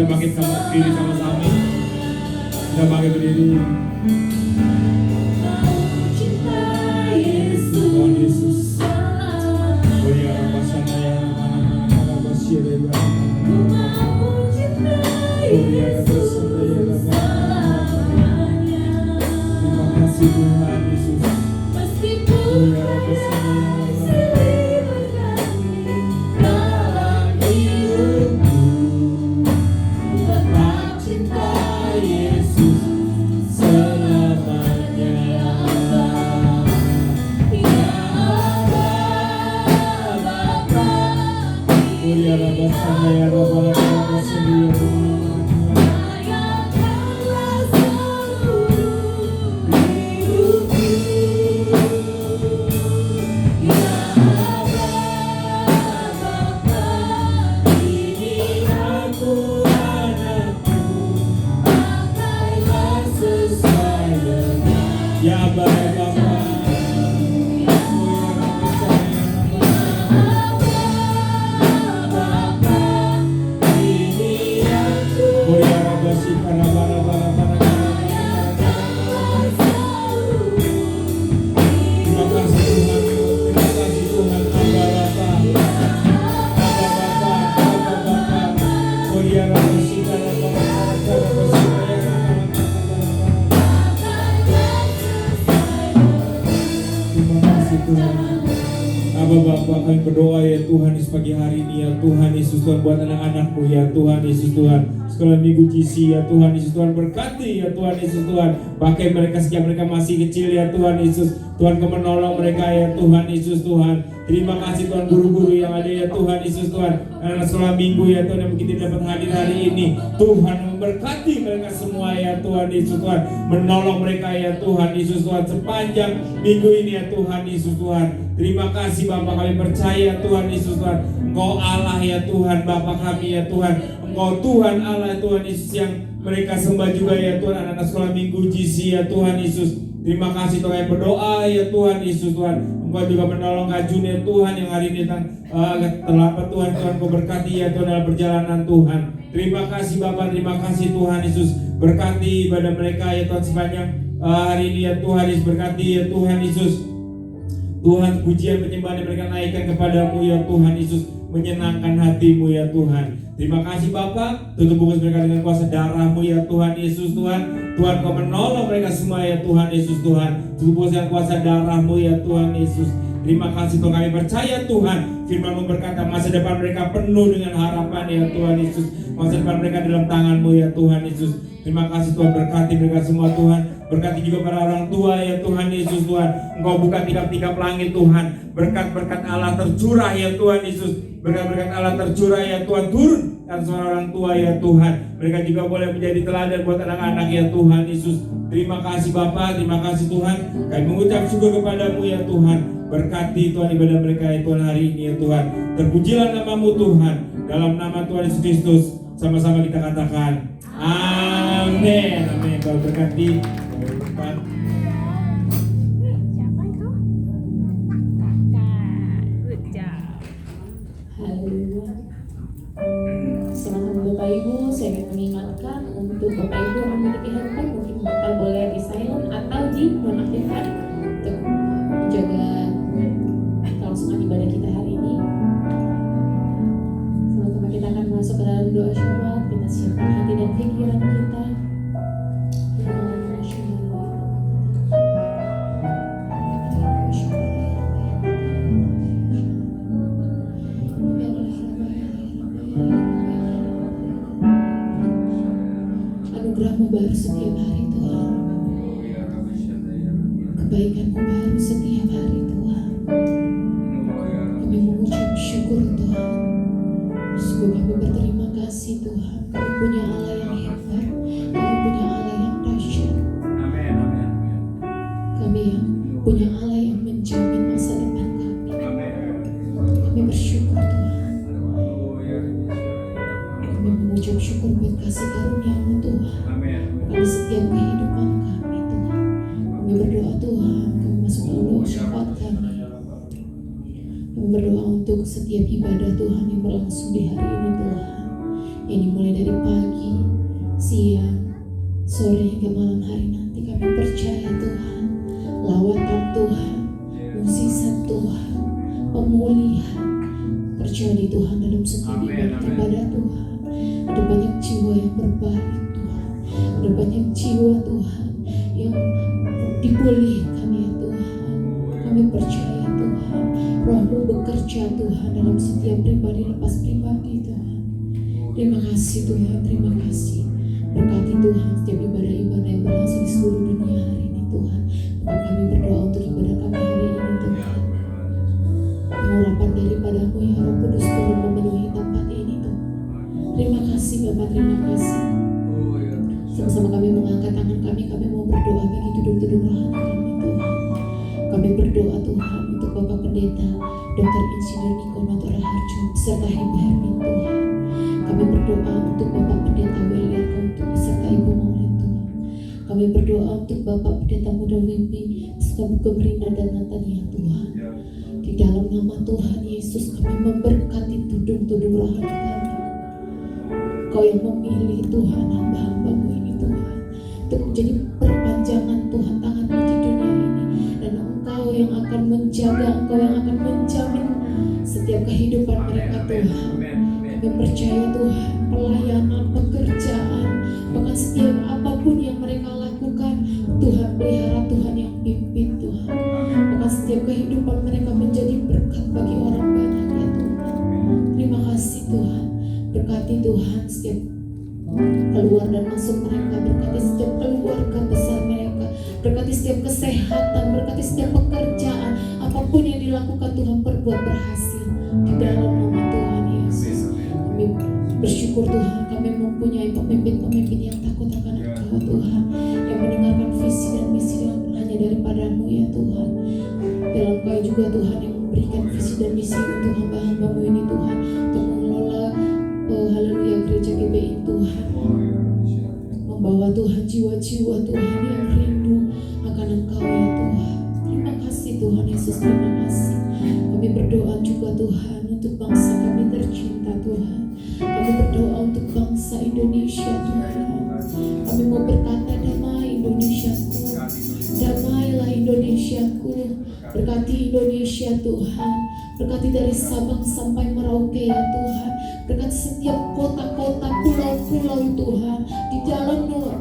Kita bangkit berdiri sama-sama. Kita bangkit berdiri. Tuhan Yesus. Oh ya, Rabbasana ya Rabbasya ya Oh ya, Rabbasana ya Rabbasya. Terima kasih Tuhan Yesus. Oh ya, Rabbasana ya Bapa, kami berdoa ya Tuhan di pagi hari ini ya Tuhan Yesus Tuhan buat anak-anak-Mu ya Tuhan Yesus Tuhan sekolah minggu GC ya Tuhan Yesus Tuhan berkati ya Tuhan Yesus Tuhan pakai mereka sejak mereka masih kecil ya Tuhan Yesus Tuhan Kau menolong mereka ya Tuhan Yesus Tuhan. Terima kasih Tuhan guru-guru yang ada ya Tuhan Yesus Tuhan anak sekolah minggu ya Tuhan yang begitu dapat hadir hari ini Tuhan memberkati mereka semua ya Tuhan Yesus Tuhan menolong mereka ya Tuhan Yesus Tuhan sepanjang minggu ini ya Tuhan Yesus Tuhan. Terima kasih Bapa, kami percaya Tuhan Yesus Tuhan Engkau Allah ya Tuhan Bapa kami ya Tuhan Engkau Tuhan Allah Tuhan Yesus yang mereka sembah juga ya Tuhan anak-anak sekolah minggu GC ya Tuhan Yesus. Terima kasih Tuhan yang berdoa ya Tuhan Yesus Tuhan Engkau juga menolong Kak Jun ya Tuhan yang hari ini terlambat Tuhan Kau berkati ya Tuhan dalam perjalanan Tuhan. Terima kasih Bapa, terima kasih Tuhan Yesus berkati ibadah mereka ya Tuhan sepanjang hari ini ya Tuhan Yesus berkati ya Tuhan Yesus. Tuhan pujian penyembahan yang mereka naikkan kepadamu ya Tuhan Yesus menyenangkan hatimu ya Tuhan. Terima kasih Bapa, tutup bungkus mereka dengan kuasa darahmu ya Tuhan Yesus Tuhan. Tuhan Kau menolong mereka semua ya Tuhan Yesus Tuhan. Tutup bungkus dengan kuasa darahmu ya Tuhan Yesus. Terima kasih Tuhan, kami percaya Tuhan firman-Mu berkata masa depan mereka penuh dengan harapan ya Tuhan Yesus. Masa depan mereka dalam tangan-Mu ya Tuhan Yesus. Terima kasih Tuhan, berkati mereka semua Tuhan. Berkati juga para orang tua ya Tuhan Yesus Tuhan. Engkau buka tiap-tiap langit Tuhan. Berkat-berkat Allah tercurah ya Tuhan Yesus. Berkat-berkat Allah tercurah ya Tuhan turun atas orang tua ya Tuhan. Mereka juga boleh menjadi teladan buat anak-anak ya Tuhan Yesus. Terima kasih Bapa, terima kasih Tuhan. Kami mengucap syukur kepadamu ya Tuhan. Berkati Tuhan ibadah mereka ya Tuhan hari ini ya Tuhan. Terpujilah nama-Mu Tuhan. Dalam nama Tuhan Yesus Kristus sama-sama kita katakan amin. Amin. Kau berkati. Selamat Bapak Ibu, saya ingin mengingatkan untuk Bapak Ibu yang memiliki handphone mungkin Bapak boleh di silent atau di nonaktifkan untuk menjaga kelangsungan ibadah kita hari ini. Sama-sama kita akan masuk ke dalam doa syafaat. Kita siapkan hati dan pikiran kita. Anugerah-Mu baru setiap hari Tuhan. Kebaikan-Mu baru setiap hari Tuhan. Kami mengucap syukur Tuhan. Sungguh kami berterima kasih Tuhan. Kami punya Allah yang hebat. Kami punya Allah yang dahsyat. Kami yang punya Allah yang menjamin masa depan kami. Kami bersyukur Tuhan. Kami mengucap syukur buat kasih karunia-Mu Tuhan. Kami setiap kehidupan kami Tuhan. Kami berdoa Tuhan. Kami masuk ke doa syafaat kami. Kami berdoa untuk setiap ibadah Tuhan yang berlangsung di hari ini Tuhan. Yang dimulai dari pagi Sore hingga malam hari nanti kami percaya Tuhan, lawatan Tuhan, mukjizat Tuhan, pemulihan, percaya di Tuhan dalam setiap ibadah Tuhan. Ada banyak jiwa yang berbalik Tuhan, ada banyak jiwa Tuhan yang dipulihkan ya Tuhan. Kami percaya Tuhan, Roh-Mu bekerja Tuhan dalam setiap pribadi lepas pribadi Tuhan. Terima kasih Tuhan, terima kasih. Berkati Tuhan setiap ibadah-ibadah yang berlangsung di seluruh dunia hari ini Tuhan. Bahkan kami berdoa untuk ibadah kami hari ini Tuhan. Pengurapan daripada-Mu ya Roh Kudus turun memenuhi tempat ini Tuhan. Terima kasih Bapak, terima kasih. Sama-sama kami mengangkat tangan kami mau berdoa bagi tudung-tudung rohani kami Tuhan. Kami berdoa Tuhan untuk Bapak Pendeta Dr. Insinyur Niko Noto Raharjo beserta Ibu Hermin Tuhan. Kami berdoa untuk Bapak Pendeta Weliarko untuk beserta Ibu Maulid Tuhan. Kami berdoa untuk Bapak Pendeta Muda Wimpi beserta Bu Gemrina dan Natania Tuhan. Di dalam nama Tuhan Yesus kami memberkati tudung-tudung rohani kami. Kau yang memilih Tuhan hamba-hamba-Mu ini Tuhan untuk menjadi perpanjangan Tuhan tangan-Mu di dunia ini, dan Engkau yang akan menjaga, Engkau yang akan menjamin setiap kehidupan mereka Tuhan. Kami percaya Tuhan, pelayanan, pekerjaan, bahkan setiap apapun yang mereka lakukan, Tuhan pelihara, Tuhan yang pimpin Tuhan. Bahkan setiap kehidupan mereka menjadi berkat bagi orang banyak ya Tuhan. Terima kasih Tuhan. Berkati Tuhan setiap keluar dan masuk mereka, berkati setiap keluarga besar mereka, berkati setiap kesehatan, berkati setiap pekerjaan, apapun yang dilakukan Tuhan perbuat berhasil di dalam nama Tuhan Yesus. Kami bersyukur Tuhan, kami mempunyai pemimpin-pemimpin yang takut akan Engkau Tuhan, yang mendengarkan visi dan misi yang hanya daripada-Mu ya Tuhan. Dalam Engkau juga Tuhan yang memberikan visi dan misi untuk hamba-hamba-Mu ini Tuhan, untuk mengelola haleluya gereja GBI Tuhan, membawa Tuhan jiwa-jiwa Tuhan yang rindu akan Engkau ya Tuhan. Terima kasih Tuhan Yesus, terima kasih. Kami berdoa juga Tuhan untuk bangsa kami tercinta Tuhan. Kami berdoa untuk bangsa Indonesia Tuhan. Kami mau berkata damai Indonesiaku, damailah Indonesiaku. Berkati Indonesia Tuhan, berkati dari Sabang sampai Merauke ya Tuhan. Berkati setiap kota-kota, pulau-pulau Tuhan.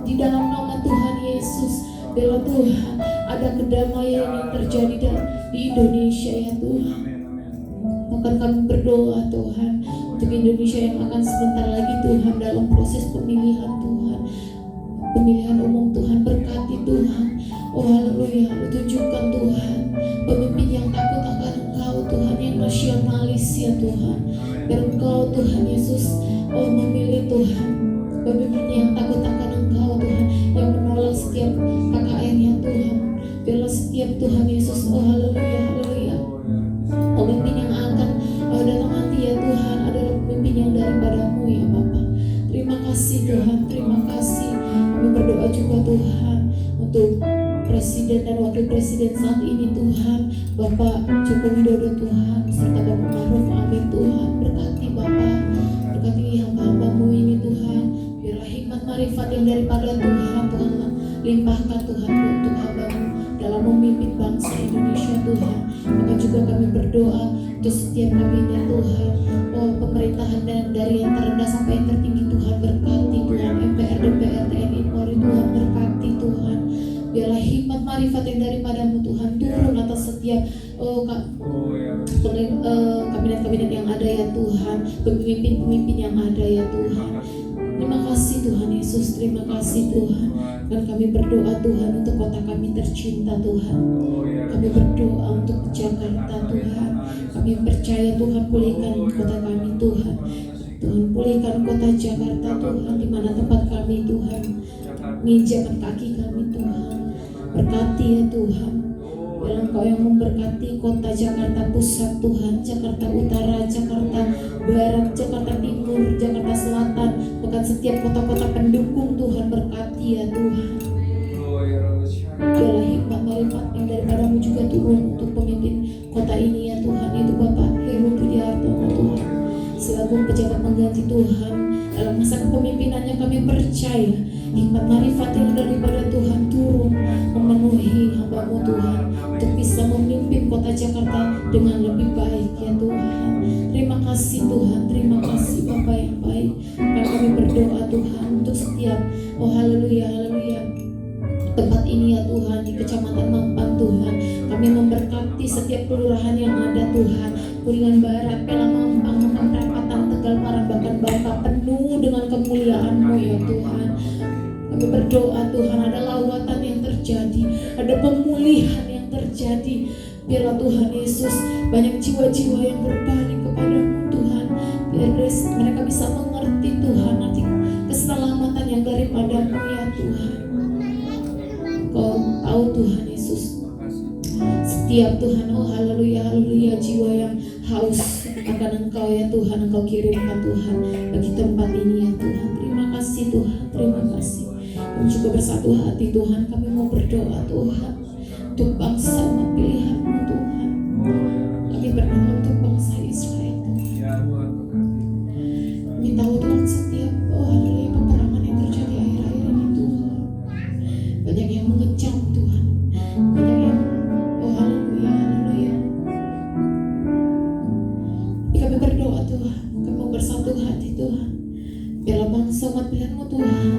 Di dalam nama Tuhan Yesus, bela Tuhan, ada kedamaian yang terjadi di Indonesia ya Tuhan. Bahkan kami berdoa Tuhan untuk Indonesia yang akan sebentar lagi Tuhan dalam proses pemilihan Tuhan, pemilihan umum Tuhan. Berkati Tuhan, oh haleluya, tunjukkan Tuhan pemimpin yang takut akan Engkau Tuhan, yang nasionalis ya Tuhan. Biar Engkau Tuhan Yesus, oh memilih Tuhan pemimpin yang takut akan Engkau Tuhan, yang menolak setiap KKN ya Tuhan. Biarlah setiap Tuhan Yesus, oh haleluya, haleluya, pemimpin yang akan datang nanti ya Tuhan adalah pemimpin yang daripada-Mu ya Bapa. Terima kasih Tuhan, terima kasih. Kami berdoa juga Tuhan untuk Presiden dan Wakil Presiden saat ini Tuhan, Bapak Joko Widodo Tuhan, serta Bapak Ma'ruf Amin Tuhan. Berkati Bapak, berkati hamba-hamba-Mu ini Tuhan. Biarlah hikmat marifat yang daripada Tuhan, Tuhan limpahkan Tuhan untuk hamba-Mu dalam memimpin bangsa Indonesia Tuhan. Maka juga kami berdoa untuk setiap kabinet Tuhan, pemerintahan dan dari yang terendah sampai yang tertinggi Tuhan. Berkati Tuhan, MPR, DPR, TNI, Polri Tuhan. Berkati Tuhan, biarlah hikmat marifat yang daripada-Mu Tuhan turun atas setiap kabinet-kabinet yang ada ya Tuhan, pemimpin-pemimpin yang ada ya Tuhan. Terima kasih Tuhan Yesus, terima kasih Tuhan. Dan kami berdoa Tuhan untuk kota kami tercinta Tuhan. Kami berdoa untuk Jakarta Tuhan. Kami percaya Tuhan, pulihkan kota kami Tuhan. Tuhan pulihkan kota Jakarta Tuhan, di mana tempat kami Tuhan menginjakkan kaki kami Tuhan. Berkati ya Tuhan. Biarlah Engkau yang memberkati kota Jakarta Pusat Tuhan, Jakarta Utara, Jakarta Barat, Jakarta Timur, Jakarta Selatan, bahkan setiap kota-kota pendukung Tuhan. Berkati ya Tuhan. Biarlah hikmat marifat yang daripada-Mu juga turun untuk pemimpin kota ini ya Tuhan, itu Bapak Heru Budi Hartono Tuhan, selaku pejabat mengganti berkati Tuhan. Dalam masa kepemimpinannya kami percaya hikmat marifat yang daripada Tuhan turun memenuhi hamba-Mu Tuhan, untuk bisa memimpin kota Jakarta dengan lebih baik ya Tuhan. Terima kasih Tuhan, terima kasih Bapa yang baik. Dan kami berdoa Tuhan untuk setiap, oh haleluya, haleluya, tempat ini ya Tuhan, di Kecamatan Mampang Tuhan. Kami memberkati setiap kelurahan yang ada Tuhan, Kuningan Barat, Pela Mampang, Mampang Perapatan, Tegal Parambakan Bapa, penuh dengan kemuliaan-Mu ya Tuhan. Kami berdoa Tuhan, ada lawatan yang terjadi, ada pemulihan yang terjadi. Biarlah Tuhan Yesus, banyak jiwa-jiwa yang berbalik kepadamu Tuhan. Biar mereka bisa mengerti Tuhan nanti keselamatan yang daripadamu ya Tuhan. Kau tahu Tuhan Yesus, setiap Tuhan, oh haleluya, haleluya, jiwa yang haus akan Engkau ya Tuhan, Engkau kirimkan Tuhan bagi tempat ini ya Tuhan. Terima kasih Tuhan, terima kasih. Kami juga bersatu hati Tuhan, kami mau berdoa Tuhan untuk bangsa umat pilihan-Mu Tuhan. Kami berdoa untuk bangsa Israel Tuhan. Kami tahu Tuhan setiap, oh haleluya, peperangan yang terjadi akhir-akhir ini Tuhan. Banyak yang mengecam Tuhan, banyak yang, oh haleluya, haleluya. Kami berdoa Tuhan, kami mau bersatu hati Tuhan. Biarlah bangsa umat pilihan-Mu Tuhan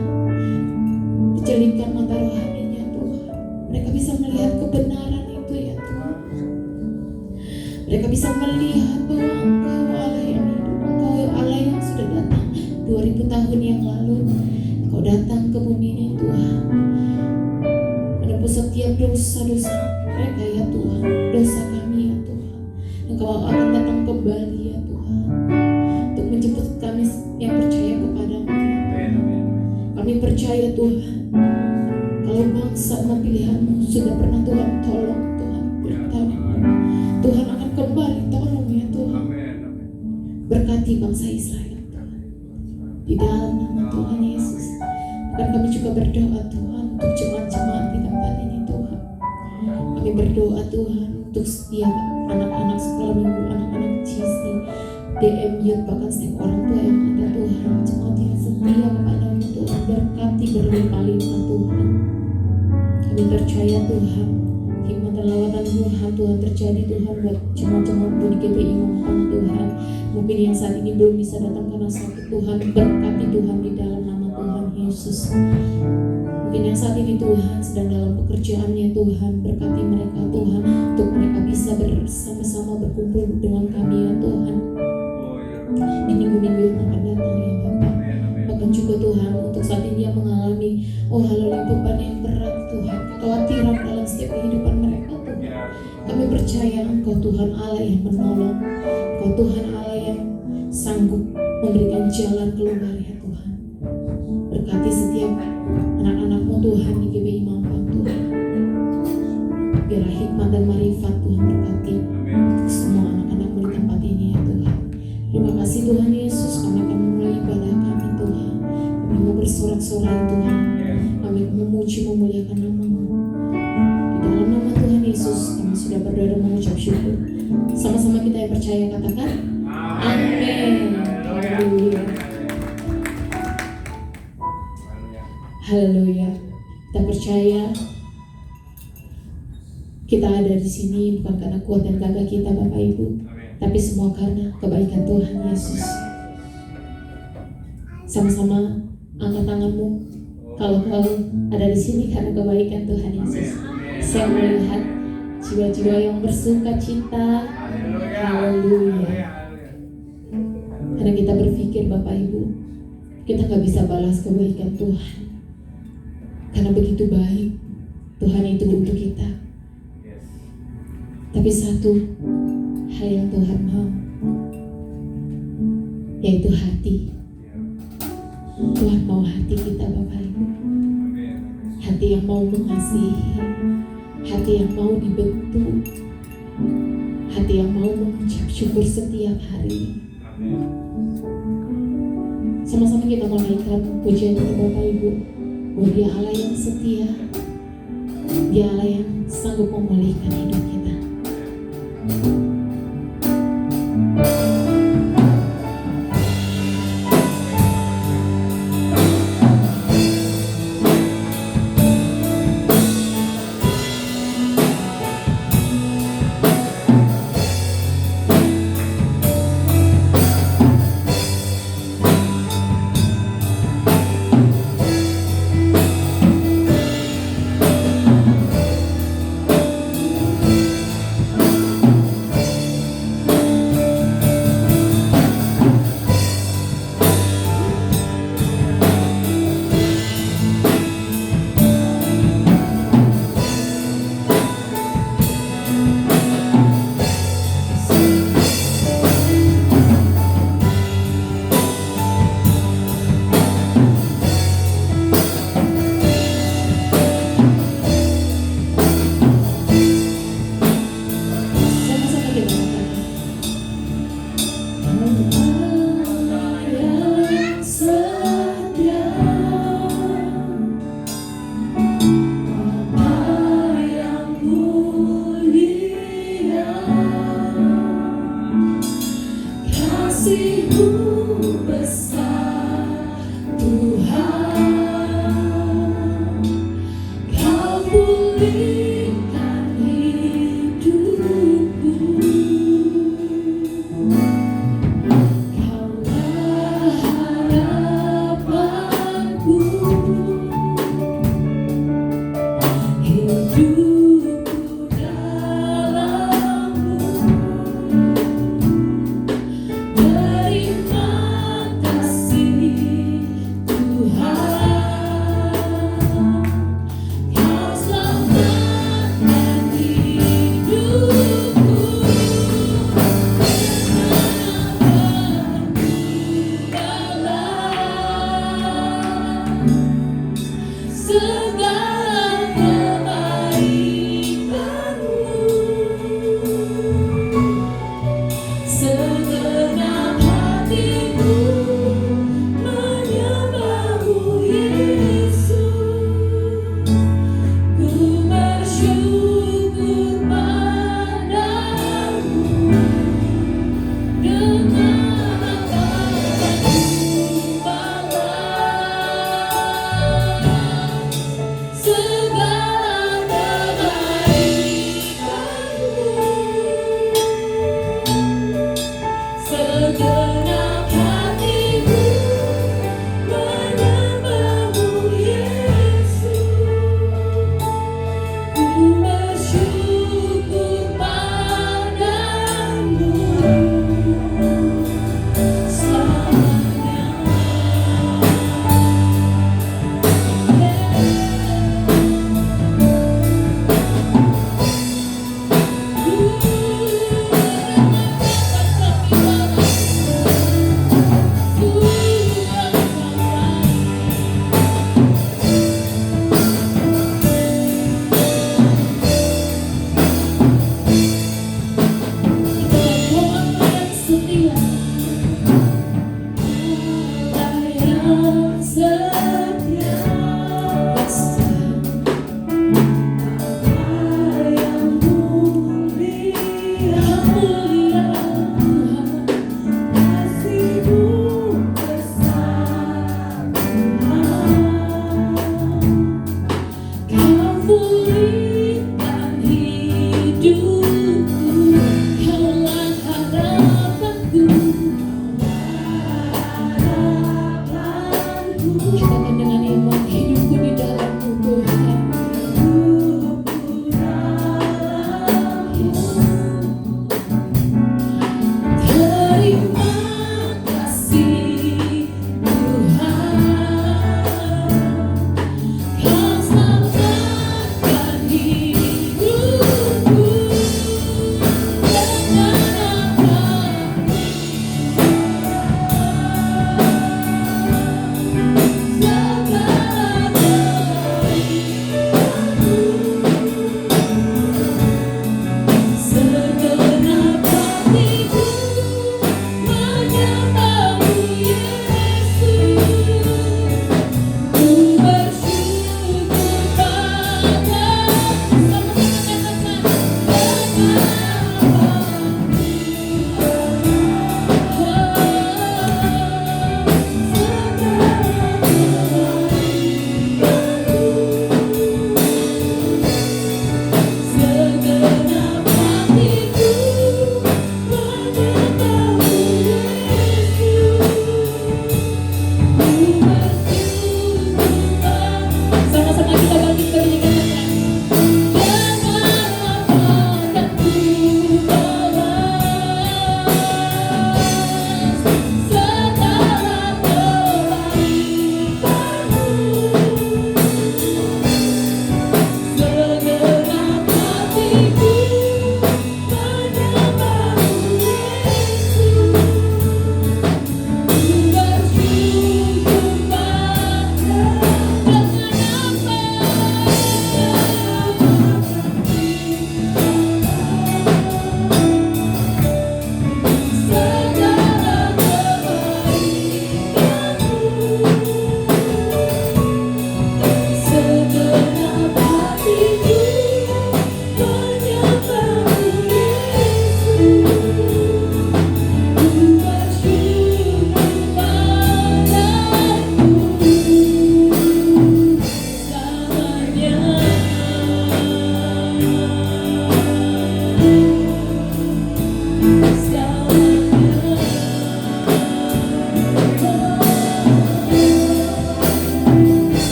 dijelitkan mata rohaninya Tuhan. Mereka bisa melihat kebenaran itu ya Tuhan. Mereka bisa melihat bahwa Engkau Allah yang hidup, Engkau Allah yang sudah datang 2000 tahun yang lalu. Engkau datang ke bumi ini Tuhan, menebus setiap dosa-dosa mereka ya Tuhan, dosa kami ya Tuhan. Engkau akan datang kembali ya Tuhan, untuk menjemput kami yang percaya kepadamu ya Tuhan. Kami percaya Tuhan, kalau bangsa umat pilihan-Mu sudah pernah Tuhan tolong, Tuhan beritahu, Tuhan akan kembali tolong ya Tuhan. Berkati bangsa Israel Tuhan, di dalam nama Tuhan Yesus. Dan kami juga berdoa Tuhan untuk jemaat-jemaat di tempat ini Tuhan. Kami berdoa Tuhan untuk setiap anak-anak sekolah minggu, anak-anak GC, DM Youth, bahkan setiap orang tua yang ada Tuhan, jemaat yang setia kepadamu Tuhan, berkati berlimpah-limpah Tuhan. Kami percaya Tuhan, hikmat dan lawatan Tuhan terjadi Tuhan buat jemaat-jemaat di GPI Mampang Tuhan. Mungkin yang saat ini belum bisa datang karena sakit Tuhan, berkati Tuhan di dalam nama Tuhan Yesus. Mungkin yang saat ini Tuhan sedang dalam pekerjaannya Tuhan, berkati mereka Tuhan, untuk mereka bisa bersama-sama berkumpul dengan kami ya Tuhan di minggu-minggu yang akan datang ya Bapak. Bahkan juga Tuhan, untuk saat ini yang mengalami, oh haleluya, beban yang berat Tuhan, kekhawatiran dalam setiap kehidupan mereka Tuhan. Kami percaya Engkau Tuhan Allah yang menolong, Engkau Tuhan Allah yang sanggup memberikan jalan keluar ya Tuhan. Berkati setiap anak-anak-Mu Tuhan di GBI Mampang Tuhan. Biarlah hikmat dan marifat Tuhan berkati untuk semua anak-anak-Mu di tempat ini ya Tuhan. Terima kasih Tuhan Yesus, kami akan memulai ibadah kami Tuhan. Kami mau bersorak-sorai Tuhan, kami memuji memuliakan nama-Mu. Di dalam nama Tuhan Yesus kami sudah berdoa dan mengucap syukur. Sama-sama kita yang percaya katakan amin. Haleluya. Haleluya. Kita percaya kita ada di sini bukan karena kuat dan gagah kita Bapak Ibu, tapi semua karena kebaikan Tuhan Yesus. Sama-sama angkat tanganmu kalau kau ada di sini karena kebaikan Tuhan Yesus. Saya melihat jiwa-jiwa yang bersuka cita. Haleluya. Karena kita berpikir Bapak Ibu, kita gak bisa balas kebaikan Tuhan, karena begitu baik Tuhan itu untuk kita. Tapi satu hal yang Tuhan mau, yaitu hati. Tuhan mau hati kita Bapak Ibu, hati yang mau mengasihi, hati yang mau dibentuk, hati yang mau mengucap syukur setiap hari. Sama-sama kita menaikkan pujian kepada Bapak Ibu, bahwa Dia Allah yang setia, Dia Allah yang sanggup memulihkan hidup kita. Kau pulihkan hidupku. Kaulah harapanku, hidupku dalam-Mu. Terima kasih Tuhan, Kau selamatkan hidupku. Segala kebaikan-Mu, segenap hatiku menyembah-Mu Yesus. Ku bersyukur padamu dengan apa-apa balas segala kebaikan-Mu. Segenap hatiku menyembah-Mu Yesus. Ku bersyukur padamu setia, Allah yang setia, Allah yang mulia, Tuhan, kasih-Mu besar Tuhan. Kau pulihkan hidupku, Kaulah harapanku. Katakan dengan iman, hidupku di dalam-Mu Tuhan. Terima kasih Tuhan, Kau selamatkan hidupku. Dengan apa-apa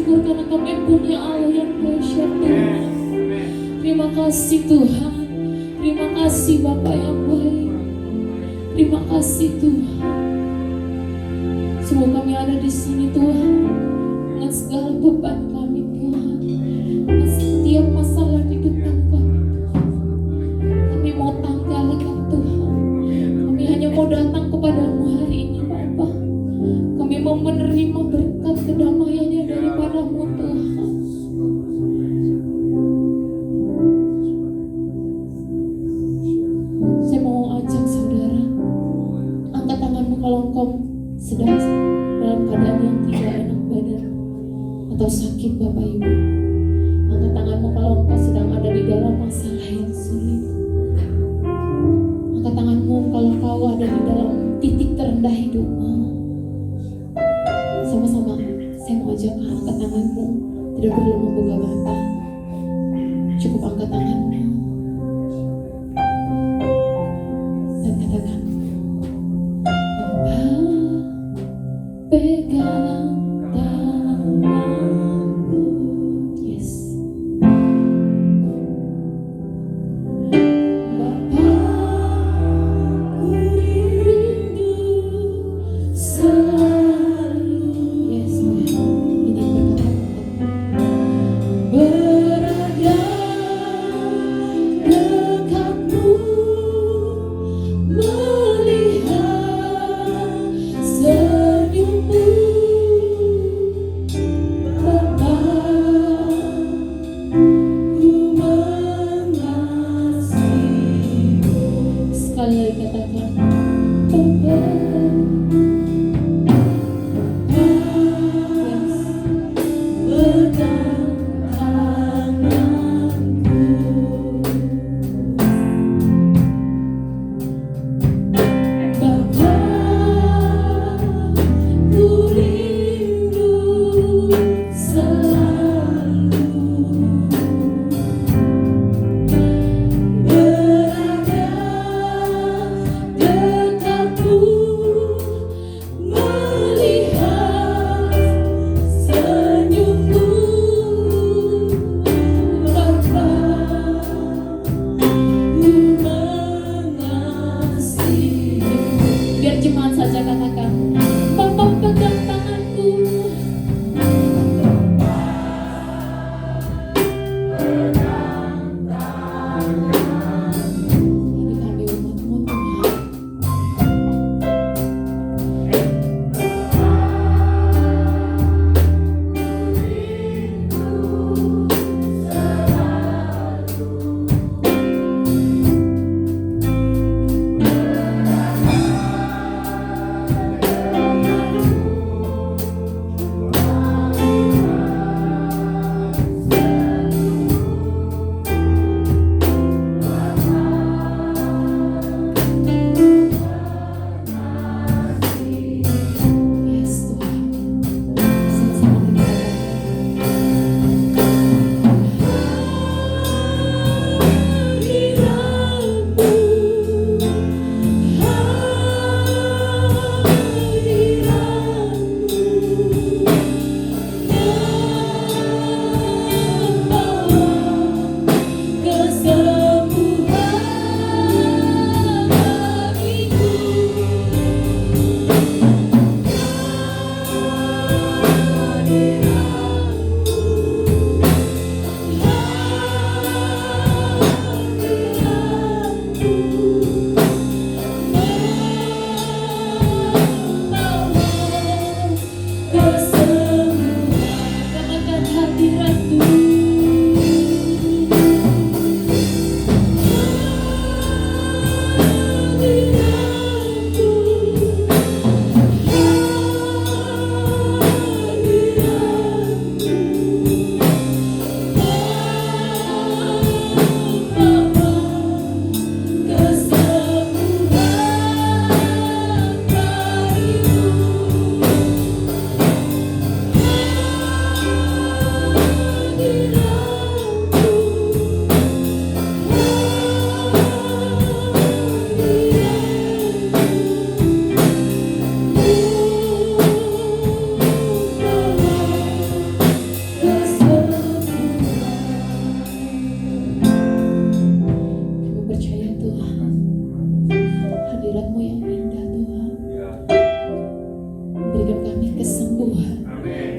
bersyukur karena kami punya Allah yang dahsyat Tuhan. Terima kasih Tuhan. Terima kasih Bapa yang baik. Terima kasih Tuhan. Semua kami ada di sini Tuhan, dengan segala beban kami Tuhan, dengan setiap masalah di depan kami Tuhan. Kami mau tanggalkan Tuhan. Kami hanya mau datang kepadamu hari ini Bapa. Kami mau menerima berkat kedamaiannya daripadamu Tuhan. Saya mau ajak saudara, angkat tanganmu kalau engkau sedang dalam keadaan yang tidak enak badan atau sakit Bapak Ibu. Angkat tanganmu kalau engkau sedang ada di dalam masalah yang sulit. Angkat tanganmu kalau kau ada di dalam titik terendah hidupmu. Sama-sama saya mau ajak angkat tanganmu. Tidak perlu membuka mata, cukup angkat tanganmu dan katakan, pegang tanganku. Yes. Bapa, ku rindu selalu. Yes, ini berkata berada dekatmu, melihat senyummu.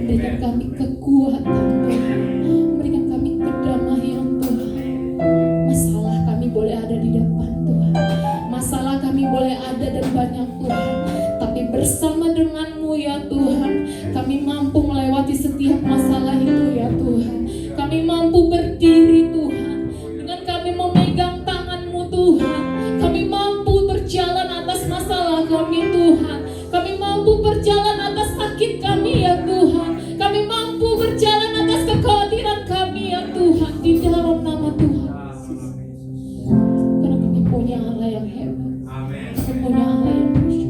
Berikan kami kekuatan Tuhan, berikan kami kedamaian Tuhan. Masalah kami boleh ada di depan Tuhan, masalah kami boleh ada dan banyak Tuhan, tapi bersama dengan-Mu ya Tuhan, kami mampu melewati setiap masalah itu ya Tuhan. Kami mampu berdiri Tuhan, dengan kami memegang tangan-Mu Tuhan. Kami mampu berjalan atas masalah kami Tuhan. Kami mampu berjalan atas sakit kami ya Tuhan. Kami mampu berjalan atas kekhawatiran kami ya Tuhan, di dalam nama Tuhan Yesus. Karena kami punya Allah yang hebat, kami punya Allah yang dahsyat.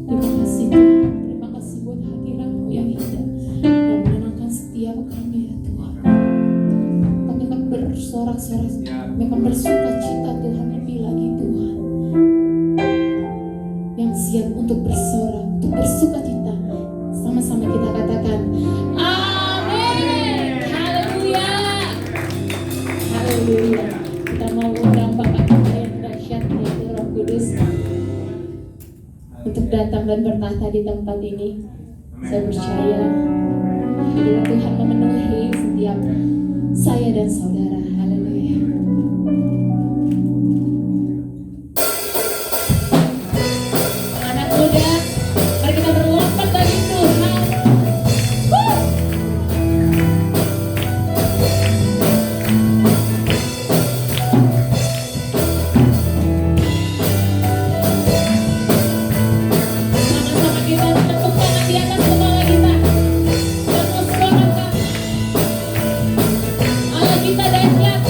Terima kasih Tuhan, terima kasih buat hadirat-Mu yang indah yang menenangkan setiap kami ya Tuhan. Kami akan bersorak-sorai, kami akan bersuka cita Tuhan lebih lagi Tuhan. Yang siap untuk bersorak, untuk bersuka cita, sama-sama kita katakan amin. Haleluya, haleluya. Kita mau undang Bapak kita yang dahsyat yaitu Roh Kudus untuk datang dan bertata di tempat ini. Saya percaya bahwa Tuhan memenuhi setiap saya dan saudara. Haleluya. Anak muda, mari kita berlompat bagi Tuhan. Woo! Sama-sama kita tepuk tangan di atas kepala kita. Dan bersorak Allah kita dahsyat.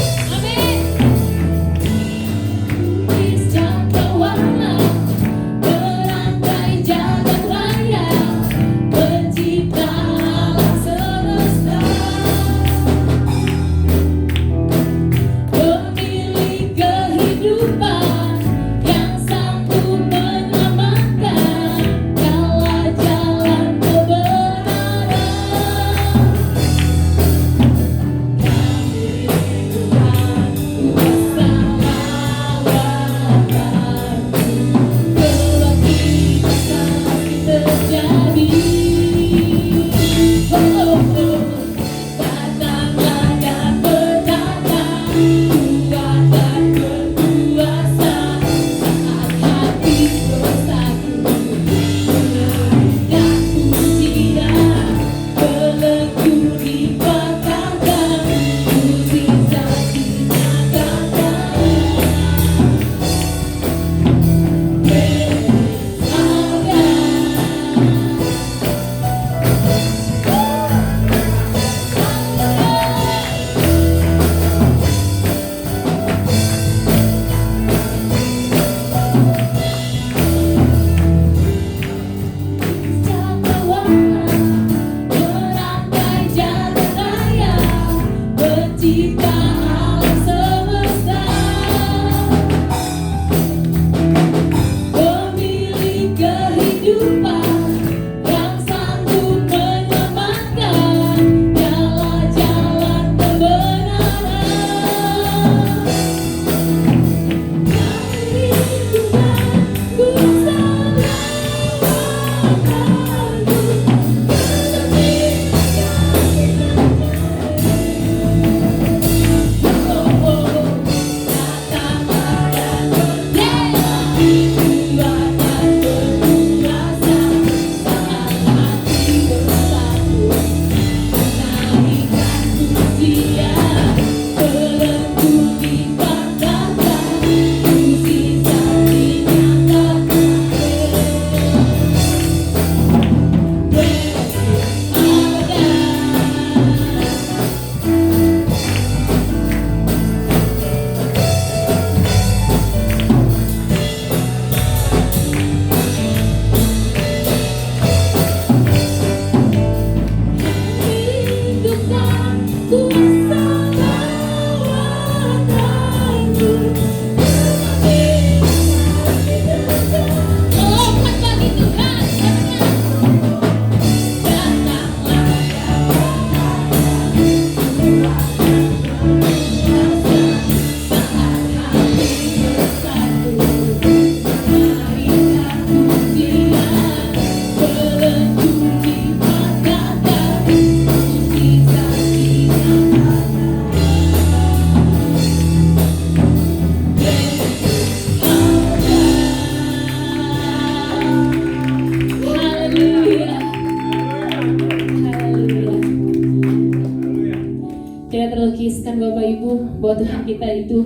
melukiskan Bapak Ibu bahwa Tuhan kita itu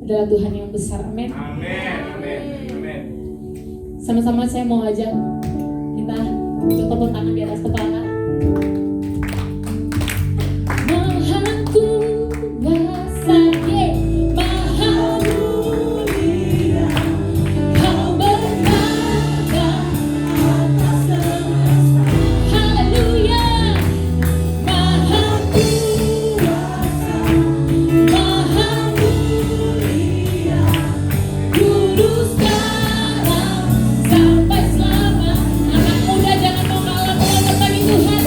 adalah Tuhan yang besar. Amin. Sama-sama saya mau ajak kita untuk tepuk tangan di atas kepala. Maha kuasa, Maha mulia, Kau berkata atas semesta. Haleluya. Maha kuasa, Maha mulia, dulu sekarang sampai selama. Anak muda jangan mau kalah bagi Tuhan.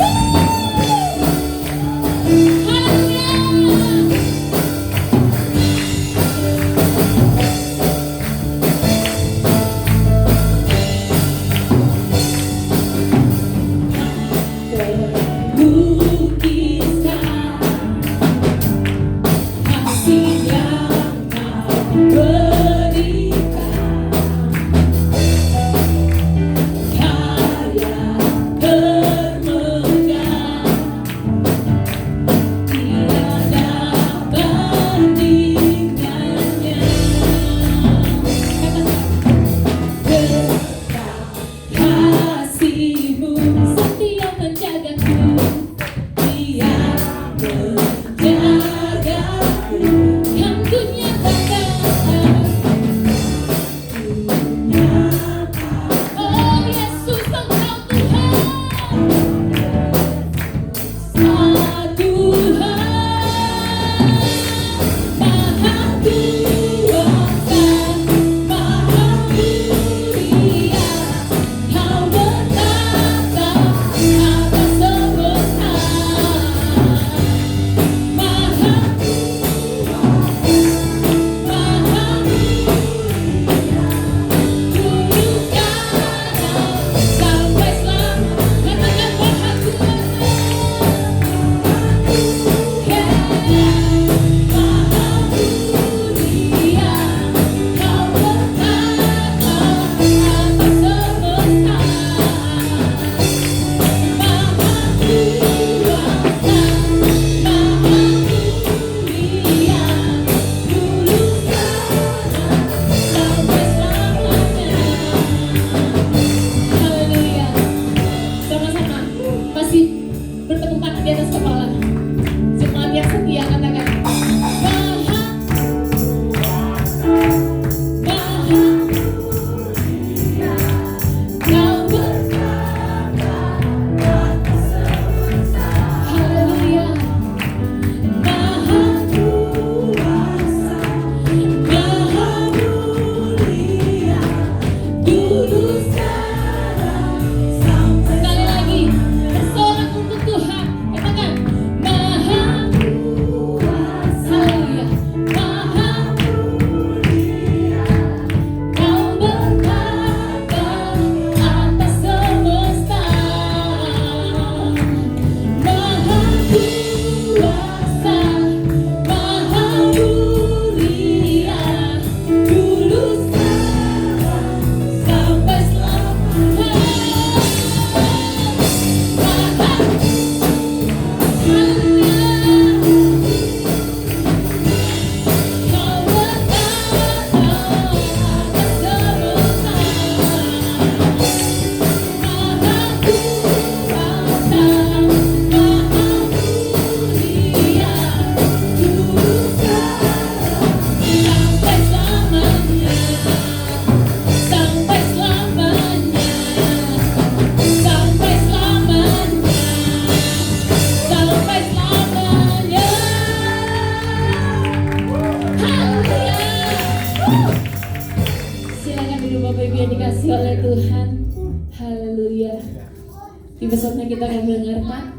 Besoknya kita akan mendengarkan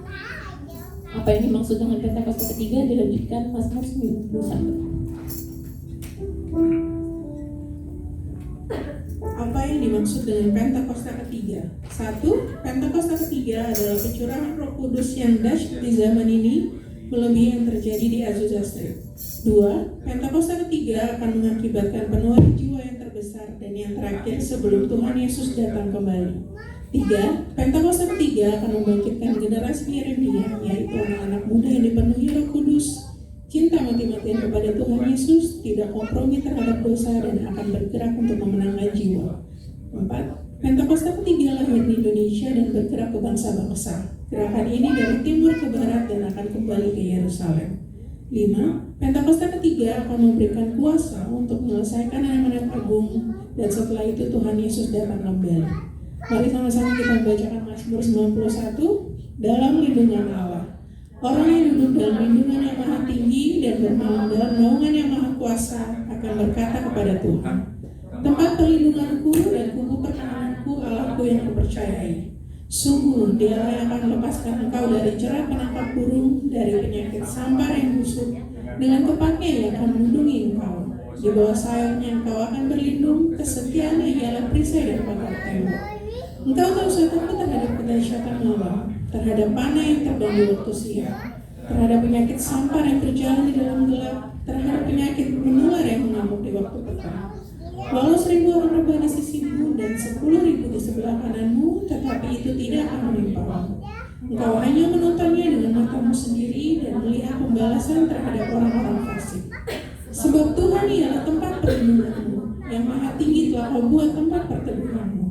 apa yang dimaksud dengan Pentakosta ketiga, dilanjutkan Mazmur 91. Apa yang dimaksud dengan Pentakosta ketiga? 1. Pentakosta ketiga adalah pencurahan Roh Kudus yang dahsyat di zaman ini, melebihi yang terjadi di Azusa Street. 2. Pentakosta ketiga akan mengakibatkan penuaian jiwa yang terbesar dan yang terakhir sebelum Tuhan Yesus datang kembali. 3. Pentakosta ketiga akan membangkitkan generasi Yeremia, yaitu anak-anak muda yang dipenuhi Roh Kudus mati-matian kepada Tuhan Yesus, tidak kompromi terhadap dosa, dan akan bergerak untuk memenangkan jiwa. 4. Pentakosta ketiga lahir di Indonesia dan bergerak ke bangsa-bangsa. Gerakan ini dari timur ke barat dan akan kembali ke Yerusalem. 5. Pentakosta ketiga akan memberikan kuasa untuk menyelesaikan amanat agung, dan setelah itu Tuhan Yesus datang kembali. Mari sama-sama kita membacakan Mazmur 91. Dalam lindungan Allah. Orang yang duduk dalam lindungan yang maha tinggi dan bermalam dalam naungan yang maha kuasa akan berkata kepada Tuhan, tempat perlindunganku dan kubu pertahananku, Allahku yang kupercayai. Sungguh Dialah yang akan melepaskan engkau dari jerat penangkap burung, dari penyakit sampar yang busuk. Dengan tepatnya ia akan melindungi engkau. Di bawah sayapnya engkau akan berlindung, kesetiaannya ialah perisai dan pagar tembok. Engkau tahu takut terhadap kedahsyatan malam, terhadap panah yang terbang di waktu siang, terhadap penyakit sampar yang berjalan di dalam gelap, terhadap penyakit menular yang mengamuk di waktu petang. Walau 1.000 orang rebah di sisimu dan 10.000 di sebelah kananmu, tetapi itu tidak akan menimpamu. Engkau hanya menontonnya dengan matamu sendiri dan melihat pembalasan terhadap orang-orang fasik. Sebab Tuhan ialah tempat perlindunganmu, yang maha tinggi telah kau buat tempat perteduhanmu.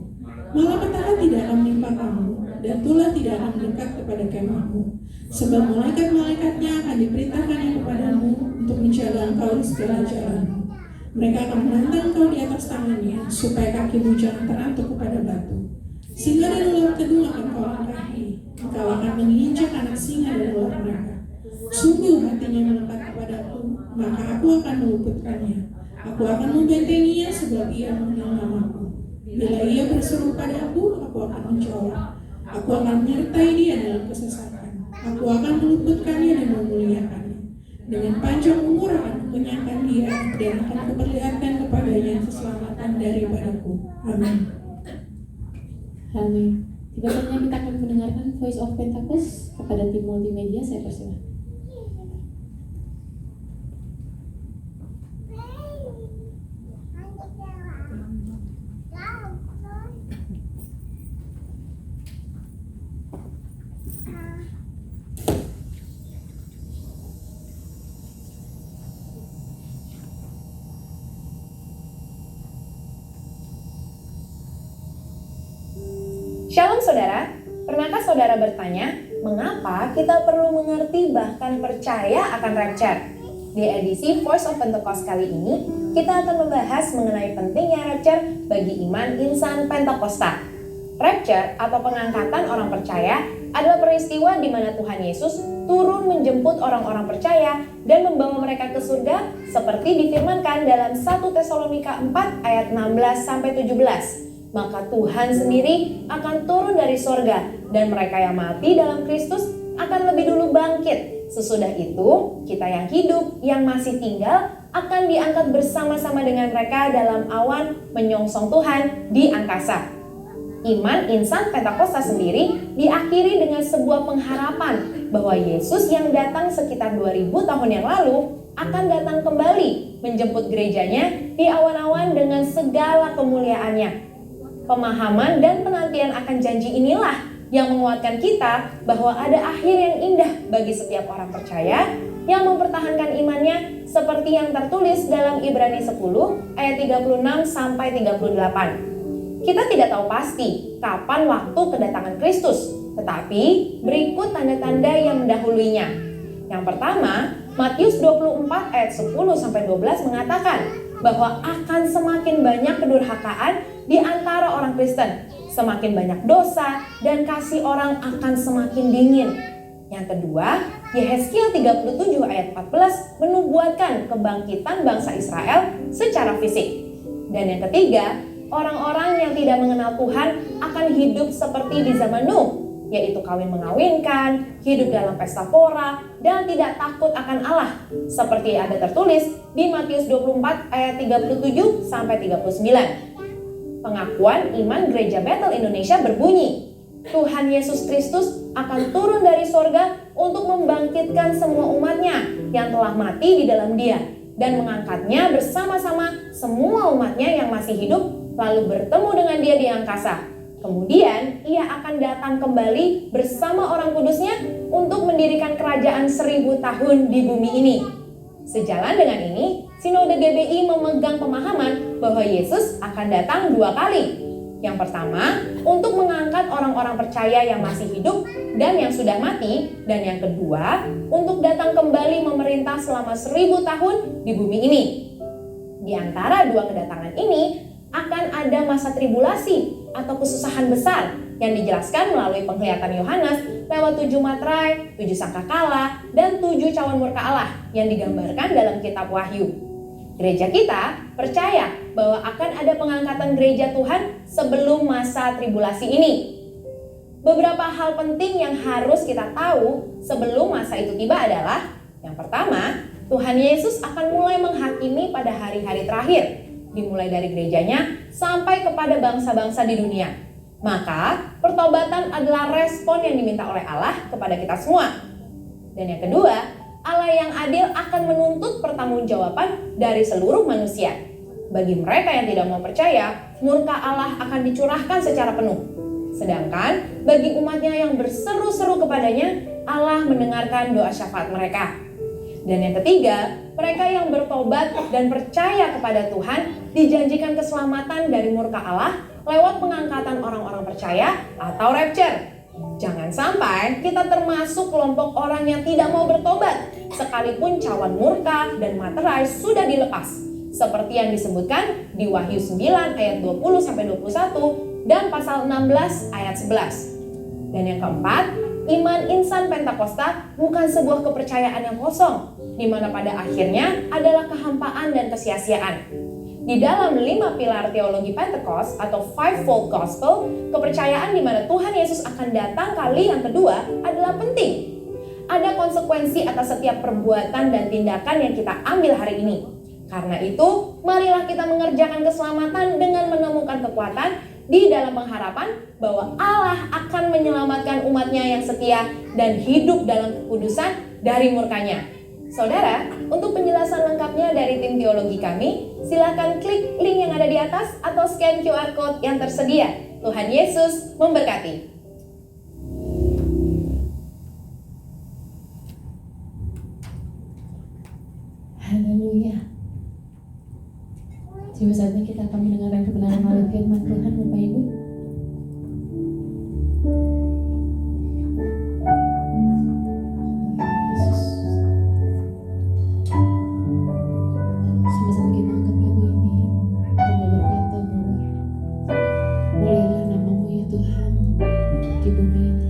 Malapetaka tidak akan menimpa kamu, dan tulah tidak akan mendekat kepada kemahmu. Sebab malaikat-malaikatnya akan diperintahkannya kepadamu untuk menjaga engkau di segala jalanmu. Mereka akan menantang engkau di atas tangannya, supaya kakimu jangan terantuk kepada batu. Singa dan ular kedua akan kau langkahi. Engkau akan menginjak anak singa dan ular naga. Sungguh hatinya melekat kepadaku, maka aku akan meluputkannya. Aku akan membentenginya sebab ia mengenal namaku. Bila ia berseru padaku, aku akan menjawab. Aku akan menyertai dia dalam kesesatan. Aku akan meluputkannya dan memuliakannya. Dengan panjang umur akan kukenyangkan dia, dan akan kuperlihatkan kepadanya keselamatan daripadaku. Amin. Amin. Tiba-tiba kita akan mendengarkan Voice of Pentecost kepada tim multimedia. Saya persilakan. Shalom saudara, pernahkah saudara bertanya, mengapa kita perlu mengerti bahkan percaya akan rapture? Di edisi Voice of Pentecost kali ini, kita akan membahas mengenai pentingnya rapture bagi iman insan Pentakosta. Rapture atau pengangkatan orang percaya adalah peristiwa di mana Tuhan Yesus turun menjemput orang-orang percaya dan membawa mereka ke surga seperti difirmankan dalam 1 Tesalonika 4 ayat 16-17. Maka Tuhan sendiri akan turun dari sorga, dan mereka yang mati dalam Kristus akan lebih dulu bangkit. Sesudah itu, kita yang hidup, yang masih tinggal, akan diangkat bersama-sama dengan mereka dalam awan menyongsong Tuhan di angkasa. Iman insan Pentakosta sendiri diakhiri dengan sebuah pengharapan bahwa Yesus yang datang sekitar 2000 tahun yang lalu akan datang kembali menjemput gerejanya di awan-awan dengan segala kemuliaannya. Pemahaman dan penantian akan janji inilah yang menguatkan kita bahwa ada akhir yang indah bagi setiap orang percaya yang mempertahankan imannya seperti yang tertulis dalam Ibrani 10 ayat 36-38. Kita tidak tahu pasti kapan waktu kedatangan Kristus, tetapi berikut tanda-tanda yang mendahuluinya. Yang pertama, Matius 24 ayat 10-12 mengatakan bahwa akan semakin banyak kedurhakaan di antara orang Kristen, semakin banyak dosa, dan kasih orang akan semakin dingin. Yang kedua, Yehezkiel 37 ayat 14 menubuatkan kebangkitan bangsa Israel secara fisik. Dan yang ketiga, orang-orang yang tidak mengenal Tuhan akan hidup seperti di zaman Nuh, yaitu kawin mengawinkan, hidup dalam pesta pora, dan tidak takut akan Allah, seperti ada tertulis di Matius 24 ayat 37-39. Pengakuan iman Gereja Bethel Indonesia berbunyi, Tuhan Yesus Kristus akan turun dari sorga untuk membangkitkan semua umatnya yang telah mati di dalam Dia, dan mengangkatnya bersama-sama semua umatnya yang masih hidup, lalu bertemu dengan Dia di angkasa. Kemudian ia akan datang kembali bersama orang kudusnya untuk mendirikan kerajaan 1000 tahun di bumi ini. Sejalan dengan ini, Sinode GBI memegang pemahaman bahwa Yesus akan datang 2 kali. Yang pertama, untuk mengangkat orang-orang percaya yang masih hidup dan yang sudah mati. Dan yang kedua, untuk datang kembali memerintah selama 1000 tahun di bumi ini. Di antara 2 kedatangan ini, akan ada masa tribulasi atau kesusahan besar yang dijelaskan melalui penglihatan Yohanes lewat 7 materai, 7 sangkakala, dan 7 cawan murka Allah yang digambarkan dalam kitab Wahyu. Gereja kita percaya bahwa akan ada pengangkatan gereja Tuhan sebelum masa tribulasi ini. Beberapa hal penting yang harus kita tahu sebelum masa itu tiba adalah: yang pertama, Tuhan Yesus akan mulai menghakimi pada hari-hari terakhir, dimulai dari gerejanya sampai kepada bangsa-bangsa di dunia. Maka, pertobatan adalah respon yang diminta oleh Allah kepada kita semua. Dan yang kedua, Allah yang adil akan menuntut pertanggungjawaban dari seluruh manusia. Bagi mereka yang tidak mau percaya, murka Allah akan dicurahkan secara penuh. Sedangkan bagi umatnya yang berseru-seru kepadanya, Allah mendengarkan doa syafaat mereka. Dan yang ketiga, mereka yang bertobat dan percaya kepada Tuhan dijanjikan keselamatan dari murka Allah lewat pengangkatan orang-orang percaya atau rapture. Jangan sampai kita termasuk kelompok orang yang tidak mau bertobat, sekalipun cawan murka dan materai sudah dilepas, seperti yang disebutkan di Wahyu 9 ayat 20-21 dan pasal 16 ayat 11. Dan yang keempat, iman insan Pentakosta bukan sebuah kepercayaan yang kosong, di mana pada akhirnya adalah kehampaan dan kesia-siaan. Di dalam 5 pilar teologi Pentecost atau Fivefold Gospel, kepercayaan di mana Tuhan Yesus akan datang kali yang kedua adalah penting. Ada konsekuensi atas setiap perbuatan dan tindakan yang kita ambil hari ini. Karena itu, marilah kita mengerjakan keselamatan dengan menemukan kekuatan di dalam pengharapan bahwa Allah akan menyelamatkan umatnya yang setia dan hidup dalam kekudusan dari murkanya. Saudara, untuk penjelasan lengkapnya dari tim teologi kami, silakan klik link yang ada di atas atau scan QR Code yang tersedia. Tuhan Yesus memberkati. Haleluya. Coba saatnya kita akan mendengarkan kebenaran melalui firman Tuhan, Bapak Ibu. Sama-sama kita angkat lagu ini untuk berkata bahwa mulialah namamu ya Tuhan di bumi ini.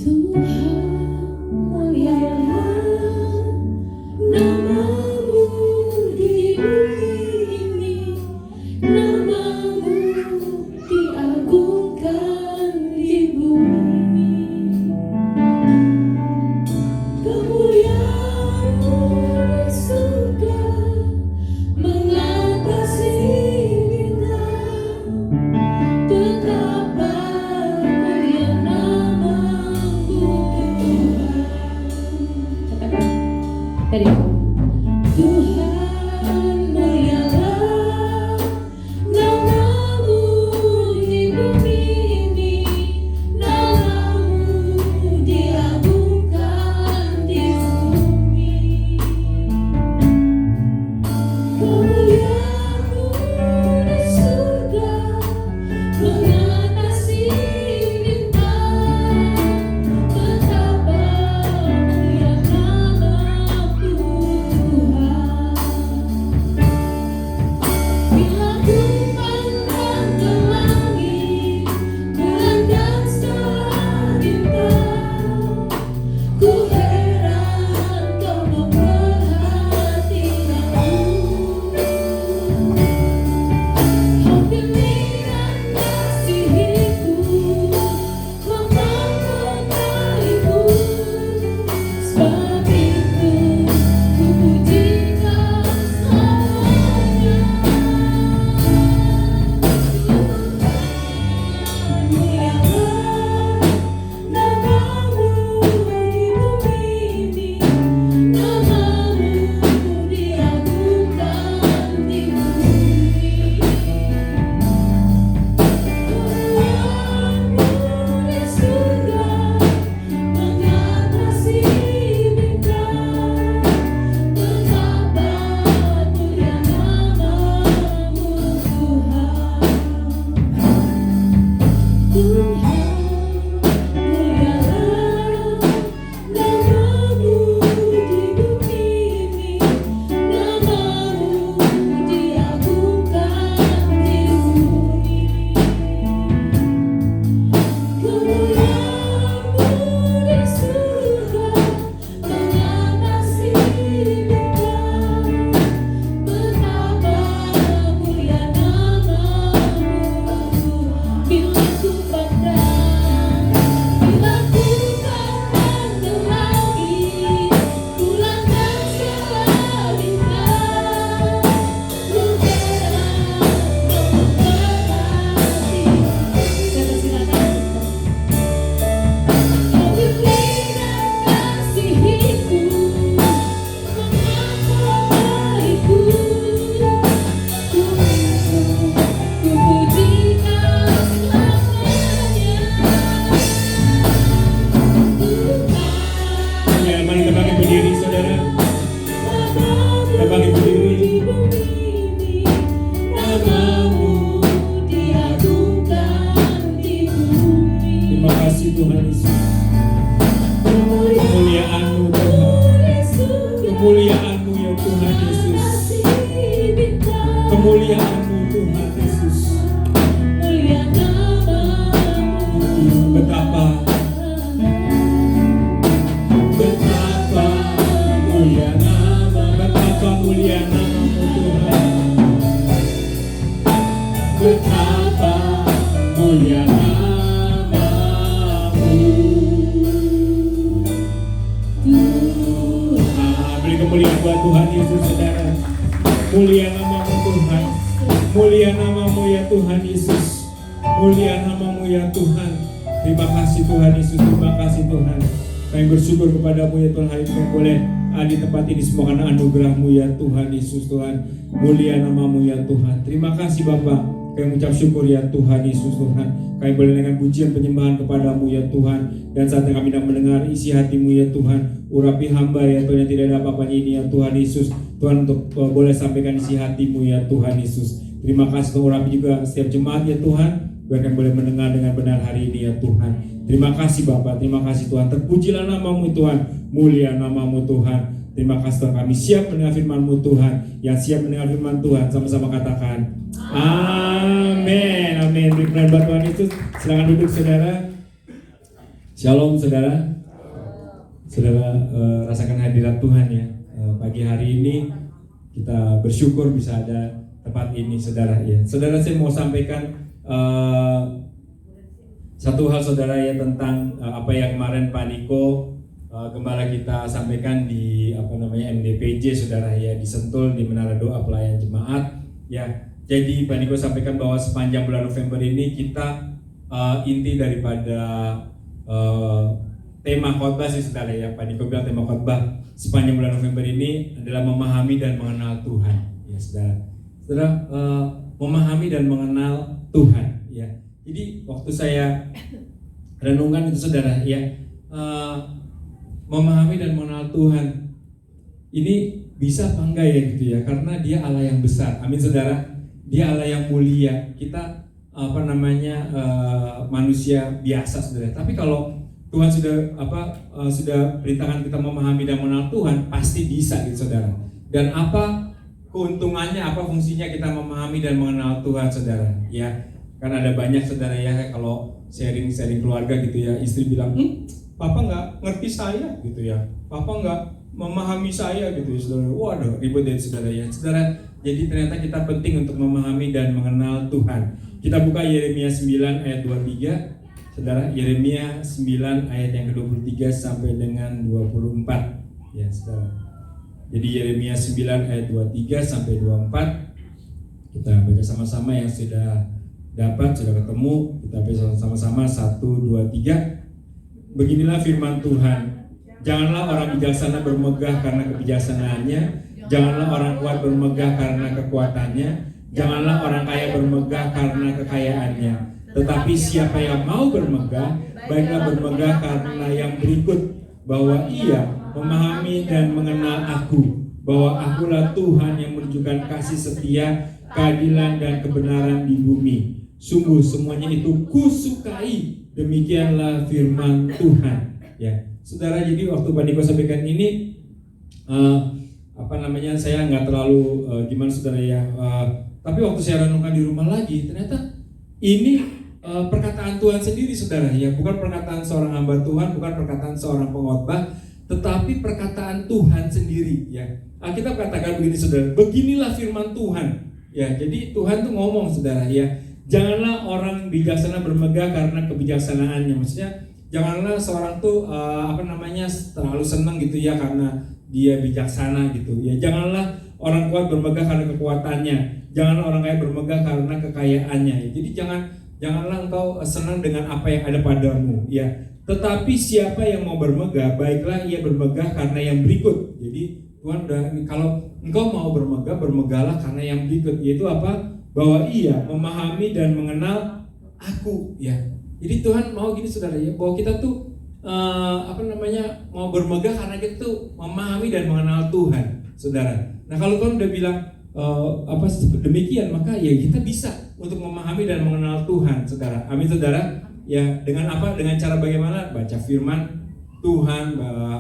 Tuhan, mulialah namamu di bumi ini. Tuhan Yesus. Kemuliaan-Mu Tuhan. Kemuliaan-Mu ya Tuhan Yesus. Kemuliaan-Mu Tuhan Yesus. Betapa mulia nama, betapa mulia nama-Mu Tuhan. Betapa mulia nama-Mu Tuhan. Beri kemuliaan buat Tuhan Yesus, saudara. Mulia nama-Mu Tuhan. Mulia nama-Mu ya Tuhan Yesus. Mulia nama-Mu ya Tuhan. Terima kasih Tuhan Yesus, terima kasih Tuhan. Kami bersyukur kepada-Mu ya Tuhan, hari ini boleh di tempat ini semua karena anugerah-Mu ya Tuhan Yesus Tuhan. Mulia nama-Mu ya Tuhan. Terima kasih Bapak. Kami mengucap syukur ya Tuhan Yesus Tuhan. Kami boleh dengan pujian penyembahan kepada-Mu ya Tuhan. Dan saat kami sedang mendengar isi hati-Mu ya Tuhan, urapi hamba ya Tuhan yang tidak ada apa-apanya ini ya Tuhan Yesus. Tuhan untuk boleh sampaikan isi hati-Mu ya Tuhan Yesus. Terima kasih untuk urapi juga setiap jemaat ya Tuhan. Bahkan boleh mendengar dengan benar hari ini ya Tuhan. Terima kasih Bapak, terima kasih Tuhan. Terpujilah nama-Mu Tuhan, mulia nama-Mu Tuhan. Terima kasih Tuhan, kami siap mendengar firman-Mu Tuhan. Yang siap mendengar firman Tuhan, sama-sama katakan amin, amin. Beri kemuliaan buat Tuhan Yesus. Silakan duduk saudara. Shalom saudara. Saudara rasakan hadirat Tuhan ya. Pagi hari ini kita bersyukur bisa ada tempat ini saudara ya. Saudara, saya mau sampaikan satu hal saudara ya tentang apa yang kemarin Pak Niko gembala kita sampaikan di MDPJ saudara ya, di Sentul, di Menara Doa Pelayan Jemaat ya. Jadi Pak Niko sampaikan bahwa sepanjang bulan November ini kita inti daripada tema khotbah sih saudara ya. Pak Niko bilang tema khotbah sepanjang bulan November ini adalah memahami dan mengenal Tuhan ya saudara. Saudara, memahami dan mengenal Tuhan ya. Jadi waktu saya renungkan itu saudara ya, memahami dan mengenal Tuhan ini bisa apa enggak ya gitu ya, karena Dia Allah yang besar. Amin saudara. Dia Allah yang mulia. Kita manusia biasa saudara. Tapi kalau Tuhan sudah perintahkan kita memahami dan mengenal Tuhan, pasti bisa gitu saudara. Dan apa keuntungannya, apa fungsinya kita memahami dan mengenal Tuhan saudara ya. Kan ada banyak saudara ya, kalau sharing keluarga gitu ya, istri bilang papa nggak ngerti saya gitu ya, papa nggak memahami saya gitu ya saudara. Waduh, ribut deh saudara ya saudara. Jadi ternyata kita penting untuk memahami dan mengenal Tuhan. Kita buka Yeremia 9 ayat 23 saudara. Yeremia 9 ayat yang ke-23 sampai dengan 24 ya saudara. Jadi Yeremia 9 ayat 23 sampai 24. Kita baca sama-sama yang sudah dapat, sudah ketemu. Kita baca sama-sama 1, 2, 3. Beginilah firman Tuhan. Janganlah orang bijaksana bermegah karena kebijaksanaannya. Janganlah orang kuat bermegah karena kekuatannya. Janganlah orang kaya bermegah karena kekayaannya. Tetapi siapa yang mau bermegah, baiklah bermegah karena yang berikut, bahwa ia memahami dan mengenal aku, bahwa akulah Tuhan yang menunjukkan kasih setia, keadilan dan kebenaran di bumi. Sungguh semuanya itu kusukai. Demikianlah firman Tuhan. Ya, saudara, jadi waktu Pak Niko sampaikan ini, saya nggak terlalu gimana saudara ya. Tapi waktu saya renungkan di rumah lagi, ternyata ini perkataan Tuhan sendiri saudara ya, bukan perkataan seorang hamba Tuhan, bukan perkataan seorang pengkhotbah, tetapi perkataan Tuhan sendiri ya. Kita katakan begini saudara, beginilah firman Tuhan ya. Jadi Tuhan tuh ngomong saudara ya, janganlah orang bijaksana bermegah karena kebijaksanaannya. Maksudnya janganlah seorang tuh terlalu senang gitu ya karena dia bijaksana gitu ya. Janganlah orang kuat bermegah karena kekuatannya. Janganlah orang kaya bermegah karena kekayaannya. Jadi janganlah engkau senang dengan apa yang ada padamu ya. Tetapi siapa yang mau bermegah, baiklah ia bermegah karena yang berikut. Jadi Tuhan udah, kalau engkau mau bermegah, bermegahlah karena yang berikut, yaitu apa? Bahwa ia memahami dan mengenal aku ya. Jadi Tuhan mau gini saudara ya, bahwa kita tuh mau bermegah karena kita tuh memahami dan mengenal Tuhan saudara. Nah kalau Tuhan udah bilang demikian, maka ya kita bisa untuk memahami dan mengenal Tuhan saudara. Amin saudara. Ya, dengan apa? Dengan cara bagaimana? Baca firman Tuhan,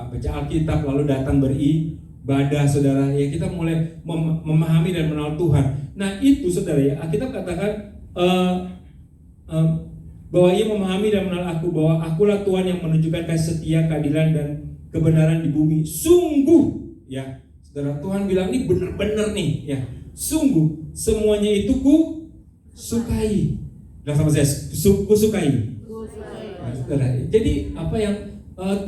baca Alkitab, lalu datang beribadah, saudara. Ya, kita mulai memahami dan mengenal Tuhan. Nah, itu saudara ya, Alkitab katakan bahwa ia memahami dan mengenal aku, bahwa akulah Tuhan yang menunjukkan kasih setia, keadilan dan kebenaran di bumi. Sungguh, ya, saudara, Tuhan bilang ini benar-benar nih, ya. Sungguh semuanya itu ku sukai. Bilang sama saya, ku sukai. Nah, saudara, jadi apa yang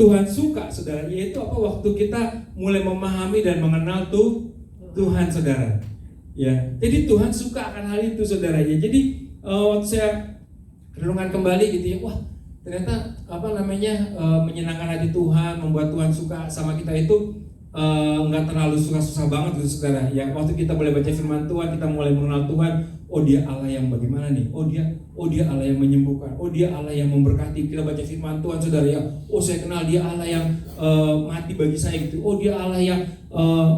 Tuhan suka, saudara, yaitu apa? Waktu kita mulai memahami dan mengenal Tuhan, saudara. Ya, jadi Tuhan suka akan hal itu, saudara. Ya, jadi waktu saya renungan kembali gitu ya, wah, ternyata menyenangkan hati Tuhan, membuat Tuhan suka sama kita itu nggak terlalu susah-susah banget gitu, saudara. Ya, waktu kita mulai baca firman Tuhan, kita mulai mengenal Tuhan. Oh, dia Allah yang bagaimana nih? Oh dia Allah yang menyembuhkan. Oh, dia Allah yang memberkati. Kita baca firman Tuhan, saudara ya. Oh, saya kenal dia Allah yang mati bagi saya gitu. Oh, dia Allah yang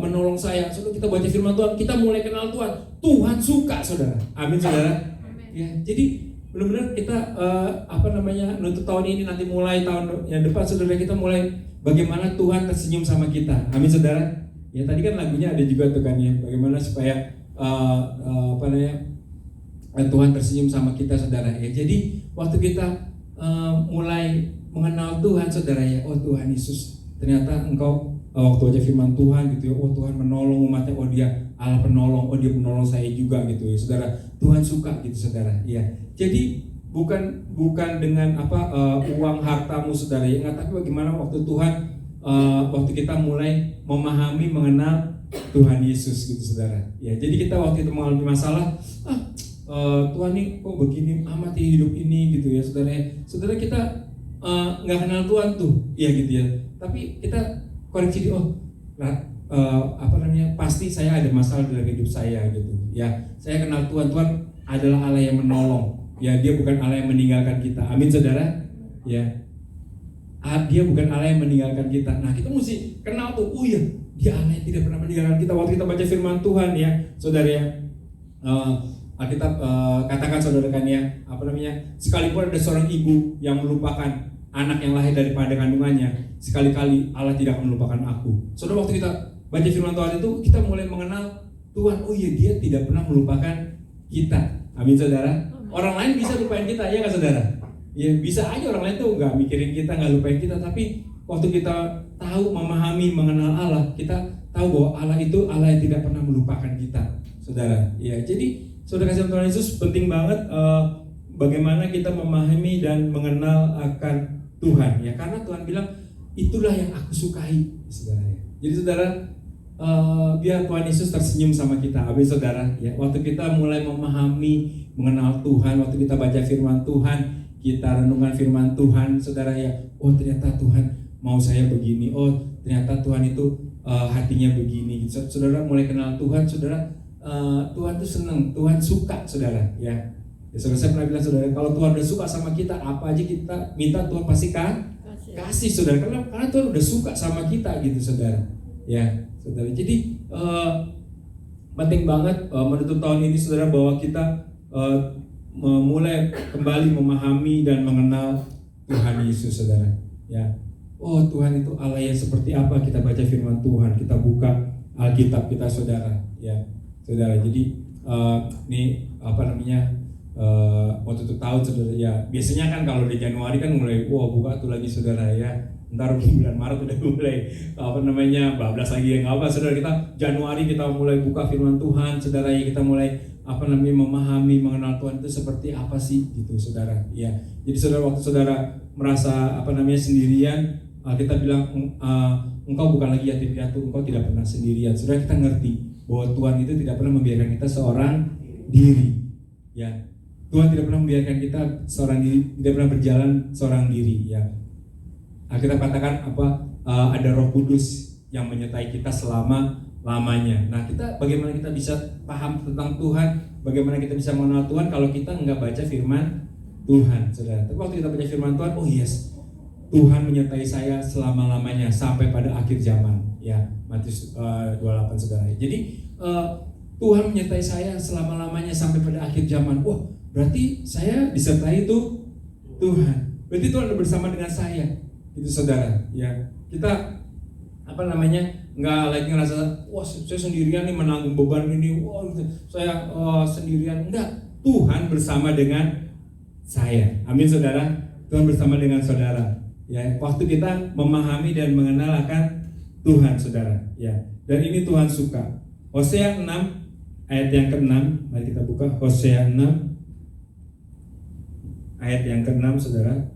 menolong saya. Saudara, kita baca firman Tuhan, kita mulai kenal Tuhan. Tuhan suka, saudara. Amin, saudara. Ya, jadi benar-benar kita nutup tahun ini, nanti mulai tahun yang depan, saudara, kita mulai bagaimana Tuhan tersenyum sama kita. Amin, saudara. Ya, tadi kan lagunya ada juga tuh kan ya, bagaimana supaya Tuhan tersenyum sama kita, saudara ya. Jadi waktu kita mulai mengenal Tuhan, saudara ya, oh Tuhan Yesus, ternyata engkau waktu baca firman Tuhan gitu ya, oh Tuhan menolong umatnya, oh dia Allah penolong, oh dia menolong saya juga gitu ya, saudara. Tuhan suka gitu, saudara ya. Jadi bukan dengan uang hartamu, saudara ya, nggak, tapi bagaimana waktu Tuhan waktu kita mulai memahami, mengenal Tuhan Yesus gitu, saudara ya. Jadi kita waktu itu mengalami masalah, Tuhan nih kok begini amat hidup ini gitu ya, saudara. Saudara, kita nggak kenal Tuhan tuh, ya gitu ya. Tapi kita koreksi, pasti saya ada masalah dalam hidup saya gitu. Ya, saya kenal Tuhan. Tuhan adalah Allah yang menolong. Ya, dia bukan Allah yang meninggalkan kita. Amin, saudara. Ya, dia bukan Allah yang meninggalkan kita. Nah, kita mesti kenal tuh. Oh iya, dia Allah yang tidak pernah meninggalkan kita. Waktu kita baca firman Tuhan ya, saudara ya. Alkitab katakan, saudara kan ya, sekalipun ada seorang ibu yang melupakan anak yang lahir daripada kandungannya, sekali-kali Allah tidak akan melupakan aku. Saudara, waktu kita baca firman Tuhan itu, kita mulai mengenal Tuhan. Oh iya, dia tidak pernah melupakan kita. Amin, saudara. Orang lain bisa lupain kita, ya nggak, saudara? Ya, bisa aja orang lain tuh nggak mikirin kita, nggak lupain kita. Tapi waktu kita tahu, memahami, mengenal Allah, kita tahu bahwa Allah itu Allah yang tidak pernah melupakan kita, saudara. Ya, jadi saudara kasih Tuhan Yesus, penting banget bagaimana kita memahami dan mengenal akan Tuhan ya, karena Tuhan bilang itulah yang aku sukai, saudara ya. Jadi saudara, biar Tuhan Yesus tersenyum sama kita. Amin, saudara ya. Waktu kita mulai memahami, mengenal Tuhan, waktu kita baca firman Tuhan, kita renungkan firman Tuhan, saudara ya. Oh, ternyata Tuhan mau saya begini. Oh, ternyata Tuhan itu hatinya begini. Saudara mulai kenal Tuhan, saudara. Tuhan tuh senang, Tuhan suka, saudara ya. Saudara, saya pernah bilang, saudara, kalau Tuhan udah suka sama kita, apa aja kita minta Tuhan pasti kasih, saudara, karena Tuhan udah suka sama kita gitu, saudara ya, saudara. Jadi penting banget menutup tahun ini, saudara, bahwa kita mulai kembali memahami dan mengenal Tuhan Yesus, saudara ya. Oh, Tuhan itu Allah yang seperti apa? Kita baca firman Tuhan, kita buka Alkitab kita, saudara ya. Saudara, jadi ini mau tutup tahun, saudara ya. Biasanya kan kalau di Januari kan mulai buka tuh lagi, saudara ya. Ntar bulan Maret udah mulai bablas lagi yang saudara. Kita Januari kita mulai buka firman Tuhan, saudara ya. Kita mulai memahami, mengenal Tuhan itu seperti apa sih gitu, saudara ya. Jadi saudara, waktu saudara merasa sendirian, kita bilang engkau bukan lagi yatim piatu, engkau tidak pernah sendirian. Saudara, kita ngerti bahwa Tuhan itu tidak pernah membiarkan kita seorang diri ya. Tuhan tidak pernah membiarkan kita seorang diri, tidak pernah berjalan seorang diri ya. Kita katakan ada Roh Kudus yang menyertai kita selama-lamanya. Nah, bagaimana kita bisa paham tentang Tuhan, bagaimana kita bisa mengenal Tuhan kalau kita nggak baca firman Tuhan, saudara. Tapi waktu kita baca firman Tuhan, oh yes, Tuhan menyertai saya selama-lamanya sampai pada akhir zaman ya. Matius 28, saudara. Jadi Tuhan menyertai saya selama-lamanya sampai pada akhir zaman. Wah, berarti saya disertai itu Tuhan. Berarti Tuhan udah bersama dengan saya, itu saudara. Ya, kita nggak lagi ngerasa wah saya sendirian nih menanggung beban ini, wah saya sendirian. Enggak, Tuhan bersama dengan saya. Amin saudara. Tuhan bersama dengan saudara. Ya, waktu kita memahami dan mengenal akan Tuhan saudara. Ya, dan ini Tuhan suka. Hosea 6 ayat yang ke-6, mari kita buka Hosea 6 ayat yang ke-6 saudara.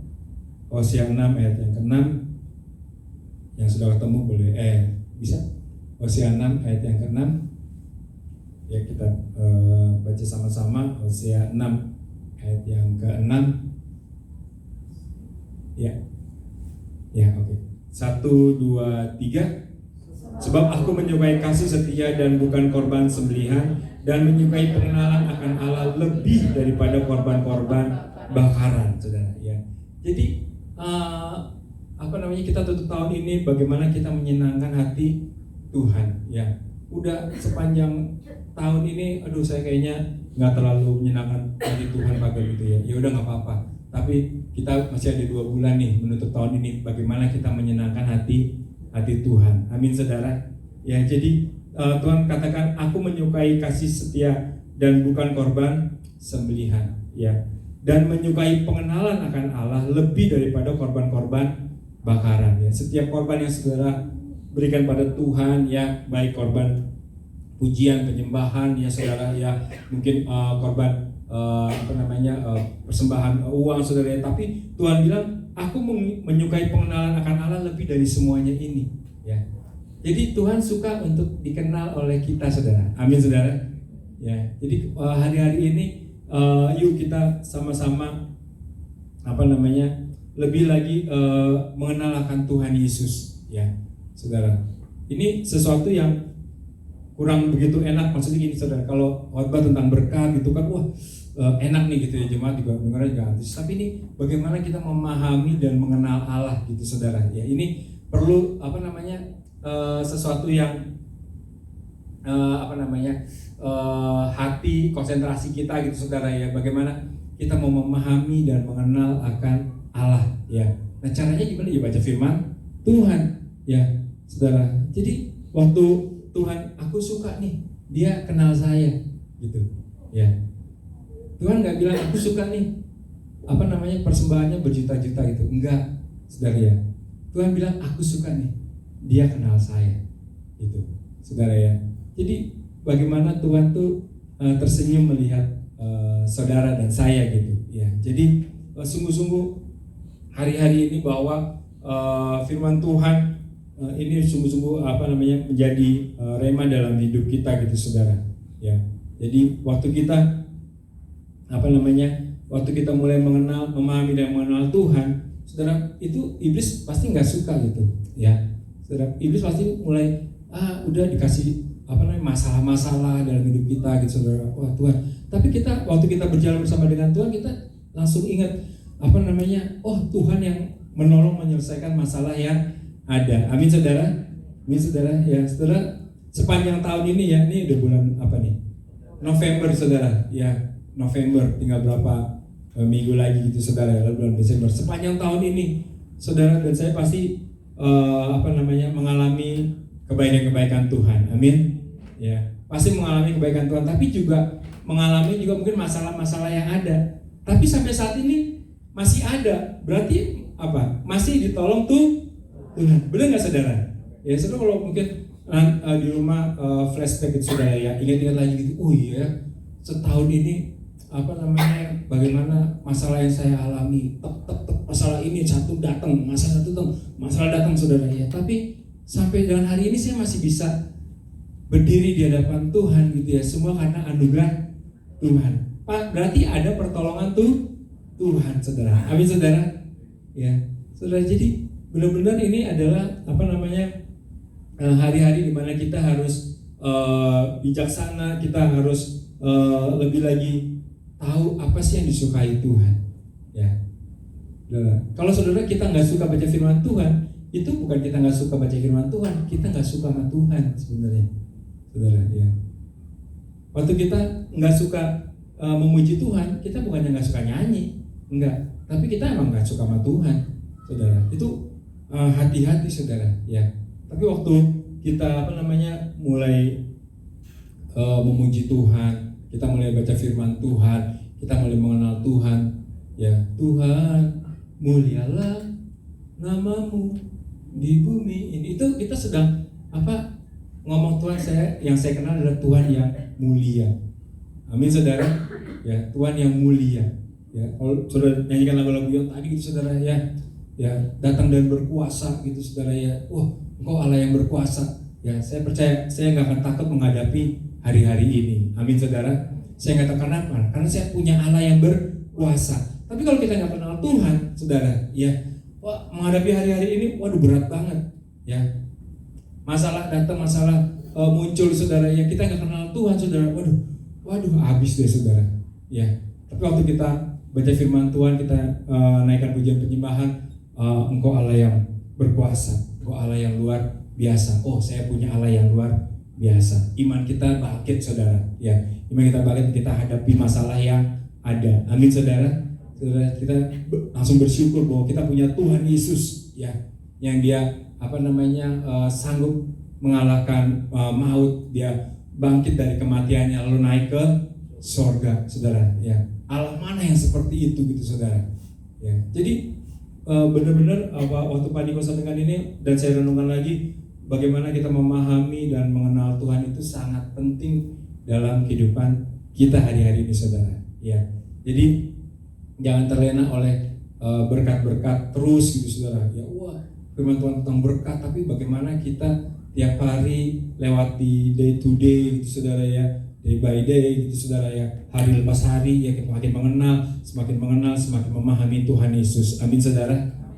Hosea 6 ayat yang ke-6. Yang sudah ketemu boleh bisa. Hosea 6 ayat yang ke-6. Ya, kita baca sama-sama Hosea 6 ayat yang ke-6. Ya. Ya, oke. 1 2 3. Sebab aku menyukai kasih setia dan bukan korban sembelihan, dan menyukai pengenalan akan Allah lebih daripada korban-korban bakaran, saudara. Ya. Jadi kita tutup tahun ini bagaimana kita menyenangkan hati Tuhan. Ya. Udah sepanjang tahun ini, aduh saya kayaknya nggak terlalu menyenangkan hati Tuhan pakai gitu ya. Ya udah nggak apa-apa. Tapi kita masih ada 2 bulan nih menutup tahun ini. Bagaimana kita menyenangkan hati Tuhan. Amin saudara. Ya, jadi Tuhan katakan aku menyukai kasih setia dan bukan korban sembelihan. Ya. Dan menyukai pengenalan akan Allah lebih daripada korban-korban bakaran. Ya. Setiap korban yang saudara berikan pada Tuhan, ya baik korban pujian, penyembahan, ya saudara, ya mungkin korban persembahan uang saudara, tapi Tuhan bilang aku menyukai pengenalan akan Allah lebih dari semuanya ini, ya. Jadi Tuhan suka untuk dikenal oleh kita saudara. Amin saudara. Ya. Jadi hari-hari ini yuk kita sama-sama lebih lagi mengenal akan Tuhan Yesus, ya saudara. Ini sesuatu yang kurang begitu enak, maksudnya gini saudara, kalau khotbah tentang berkat gitu kan, wah enak nih gitu ya, jemaat juga dengarnya juga antusias. Tapi ini bagaimana kita memahami dan mengenal Allah gitu saudara. Ya, ini perlu sesuatu yang hati, konsentrasi kita gitu saudara ya. Bagaimana kita mau memahami dan mengenal akan Allah ya. Nah caranya gimana? Ya baca firman Tuhan ya saudara. Jadi waktu Tuhan, aku suka nih, dia kenal saya gitu ya. Tuhan nggak bilang aku suka nih persembahannya berjuta-juta gitu, enggak saudara ya. Tuhan bilang aku suka nih, dia kenal saya gitu saudara ya. Jadi bagaimana Tuhan tuh tersenyum melihat saudara dan saya gitu ya. Jadi sungguh-sungguh hari-hari ini bahwa firman Tuhan ini sungguh-sungguh menjadi rema dalam hidup kita gitu saudara ya. Jadi waktu kita mulai memahami dan mengenal Tuhan, saudara, itu iblis pasti nggak suka gitu ya saudara. Iblis pasti mulai udah dikasih masalah-masalah dalam hidup kita gitu saudara. Wah Tuhan, tapi waktu kita berjalan bersama dengan Tuhan, kita langsung ingat oh Tuhan yang menolong menyelesaikan masalah yang ada. Amin saudara. Amin saudara ya saudara. Sepanjang tahun ini ya, ini udah bulan November saudara ya. November tinggal berapa minggu lagi gitu saudara ya, lalu bulan Desember. Sepanjang tahun ini saudara dan saya pasti mengalami kebaikan-kebaikan Tuhan. Amin ya. Pasti mengalami kebaikan Tuhan, tapi juga mengalami juga mungkin masalah-masalah yang ada. Tapi sampai saat ini masih ada. Berarti masih ditolong Tuhan. Benar nggak saudara? Ya saudara, kalau mungkin di rumah flashback itu saudara ya, ingat-ingat lagi gitu. Oh iya, setahun ini bagaimana masalah yang saya alami, masalah ini masalah datang saudara ya. Tapi sampai dengan hari ini saya masih bisa berdiri di hadapan Tuhan gitu ya, semua karena anugerah Tuhan. Berarti ada pertolongan Tuhan saudara. Amin saudara ya saudara. Jadi benar-benar ini adalah hari-hari di mana kita harus bijaksana, kita harus lebih lagi tahu apa sih yang disukai Tuhan ya. Kalau saudara kita nggak suka baca firman Tuhan, itu bukan kita nggak suka baca firman Tuhan, kita nggak suka sama Tuhan sebenarnya saudara ya. Waktu kita nggak suka memuji Tuhan, kita bukannya nggak suka nyanyi, enggak, tapi kita emang nggak suka sama Tuhan, saudara. Itu hati-hati, saudara. Ya. Tapi waktu kita mulai memuji Tuhan, kita mulai baca firman Tuhan, kita mulai mengenal Tuhan. Ya, Tuhan, mulialah namamu di bumi ini. Itu kita sedang ngomong Tuhan yang saya kenal adalah Tuhan yang mulia. Amin, saudara. Ya, Tuhan yang mulia. Ya, kalau saudara nyanyikan lagu-lagu yang tadi gitu, saudara, ya datang dan berkuasa gitu, saudara, ya. Engkau Allah yang berkuasa. Ya, saya percaya saya nggak akan takut menghadapi hari-hari ini. Amin, saudara. Saya nggak takut kenapa? Karena saya punya Allah yang berkuasa. Tapi kalau kita nggak kenal Tuhan, saudara, ya, menghadapi hari-hari ini, berat banget. Ya, masalah datang, masalah muncul, saudara, ya, kita nggak kenal Tuhan, saudara, habis deh, saudara. Ya, tapi waktu kita baca firman Tuhan, kita naikkan pujian penyembahan, Engkau Allah yang berkuasa, Engkau Allah yang luar biasa. Saya punya Allah yang luar biasa. Iman kita bangkit, saudara. Ya, iman kita bangkit, kita hadapi masalah yang ada. Amin, saudara. Saudara, kita langsung bersyukur bahwa kita punya Tuhan Yesus, ya, yang Dia sanggup mengalahkan maut. Dia bangkit dari kematiannya lalu naik ke sorga, saudara. Ya, Allah mana yang seperti itu gitu, saudara. Ya, jadi benar-benar waktu Pak Niko sampaikan ini dan saya renungkan lagi, bagaimana kita memahami dan mengenal Tuhan itu sangat penting dalam kehidupan kita hari-hari ini, saudara. Ya, jadi jangan terlena oleh berkat-berkat terus gitu, saudara. Ya, firman Tuhan tentang berkat, tapi bagaimana kita tiap hari lewati day to day gitu, saudara, ya, day by day gitu, saudara, ya, hari lepas hari, ya, kita semakin mengenal, semakin memahami Tuhan Yesus. Amin, saudara.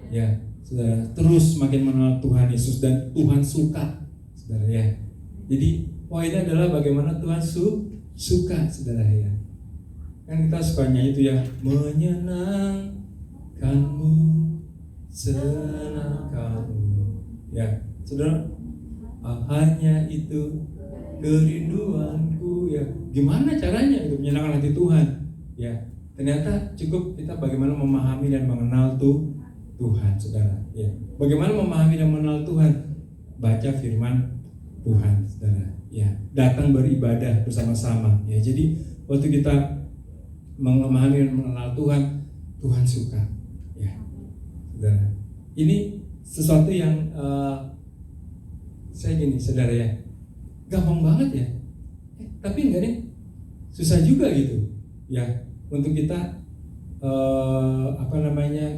Ya, saudara, terus semakin mengenal Tuhan Yesus dan Tuhan suka, saudara, ya. Jadi poinnya adalah bagaimana Tuhan suka, saudara, ya. Kan kita suka nyanyi itu, ya, menyenangkanmu, senangkanmu, ya, saudara. Hanya itu kerinduanku, ya. Gimana caranya untuk menyenangkan hati Tuhan? Ya, ternyata cukup kita bagaimana memahami dan mengenal Tuhan, saudara. Ya, bagaimana memahami dan mengenal Tuhan? Baca firman Tuhan, saudara. Ya, datang beribadah bersama-sama. Ya, jadi waktu kita memahami dan mengenal Tuhan, Tuhan suka. Ya, saudara. Ini sesuatu yang saya gini, saudara, ya, gampang banget, ya, tapi enggak nih, susah juga gitu, ya, untuk kita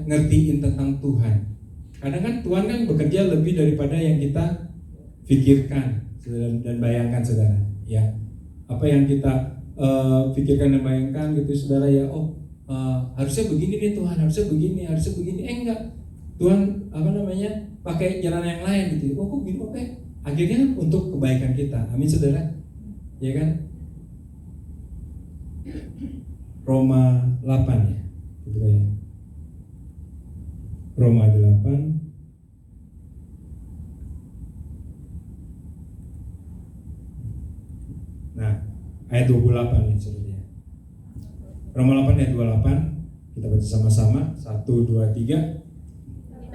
ngertiin tentang Tuhan. Kadang kan Tuhan kan bekerja lebih daripada yang kita pikirkan dan bayangkan, saudara. Ya, apa yang kita pikirkan dan bayangkan gitu, saudara, ya, harusnya begini nih Tuhan, harusnya begini. Enggak, Tuhan pakai jalan yang lain gitu. Kok gini, oke. Akhirnya untuk kebaikan kita. Amin, saudara. Ya kan? Roma 8, ya. Gitu ya. Roma 8 ayat 28 nih, saudara. Roma 8 ayat 28. Kita baca sama-sama. 1, 2, 3.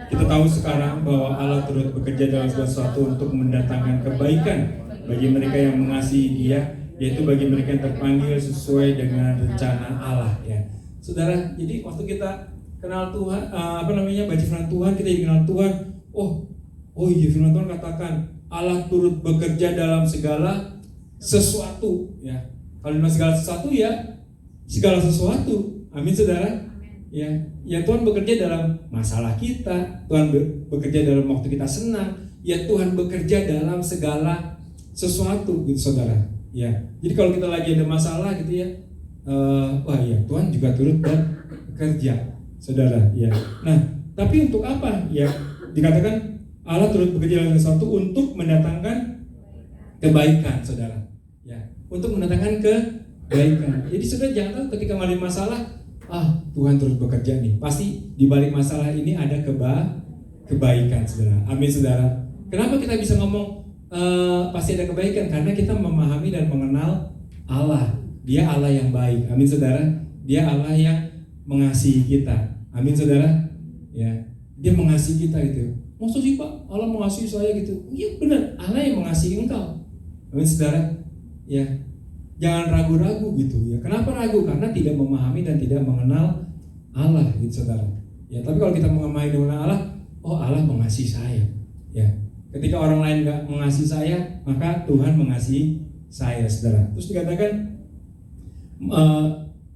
Kita tahu sekarang bahwa Allah turut bekerja dalam segala sesuatu untuk mendatangkan kebaikan bagi mereka yang mengasihi Dia, yaitu bagi mereka yang terpanggil sesuai dengan rencana Allah. Ya, saudara. Jadi waktu kita kenal Tuhan, baca firman Tuhan, kita jadi kenal Tuhan. Iya, firman Tuhan katakan Allah turut bekerja dalam segala sesuatu. Ya, kalau dalam segala sesuatu, ya, segala sesuatu. Amin, saudara. Ya, Tuhan bekerja dalam masalah kita, Tuhan bekerja dalam waktu kita senang, ya, Tuhan bekerja dalam segala sesuatu gitu, saudara. Ya, jadi kalau kita lagi ada masalah gitu, ya, ya, Tuhan juga turut bekerja, saudara. Ya, nah, tapi untuk apa? Ya, dikatakan Allah turut bekerja dalam sesuatu untuk mendatangkan kebaikan, saudara. Ya, untuk mendatangkan kebaikan. Jadi saudara jangan tahu ketika mengalami masalah, Tuhan turut bekerja nih. Pasti di balik masalah ini ada kebaikan, saudara. Amin, saudara. Kenapa kita bisa ngomong pasti ada kebaikan? Karena kita memahami dan mengenal Allah. Dia Allah yang baik. Amin, saudara. Dia Allah yang mengasihi kita. Amin saudara. Ya, dia mengasihi kita gitu. Maksud sih Pak, Allah mengasihi saya gitu. Iya benar, Allah yang mengasihi engkau. Amin saudara. Ya, jangan ragu-ragu gitu ya. Kenapa ragu? Karena tidak memahami dan tidak mengenal Allah gitu saudara. Ya, tapi kalau kita memahami dan mengenal Allah, oh Allah mengasihi saya. Ya, ketika orang lain nggak mengasihi saya, maka Tuhan mengasihi saya saudara. Terus dikatakan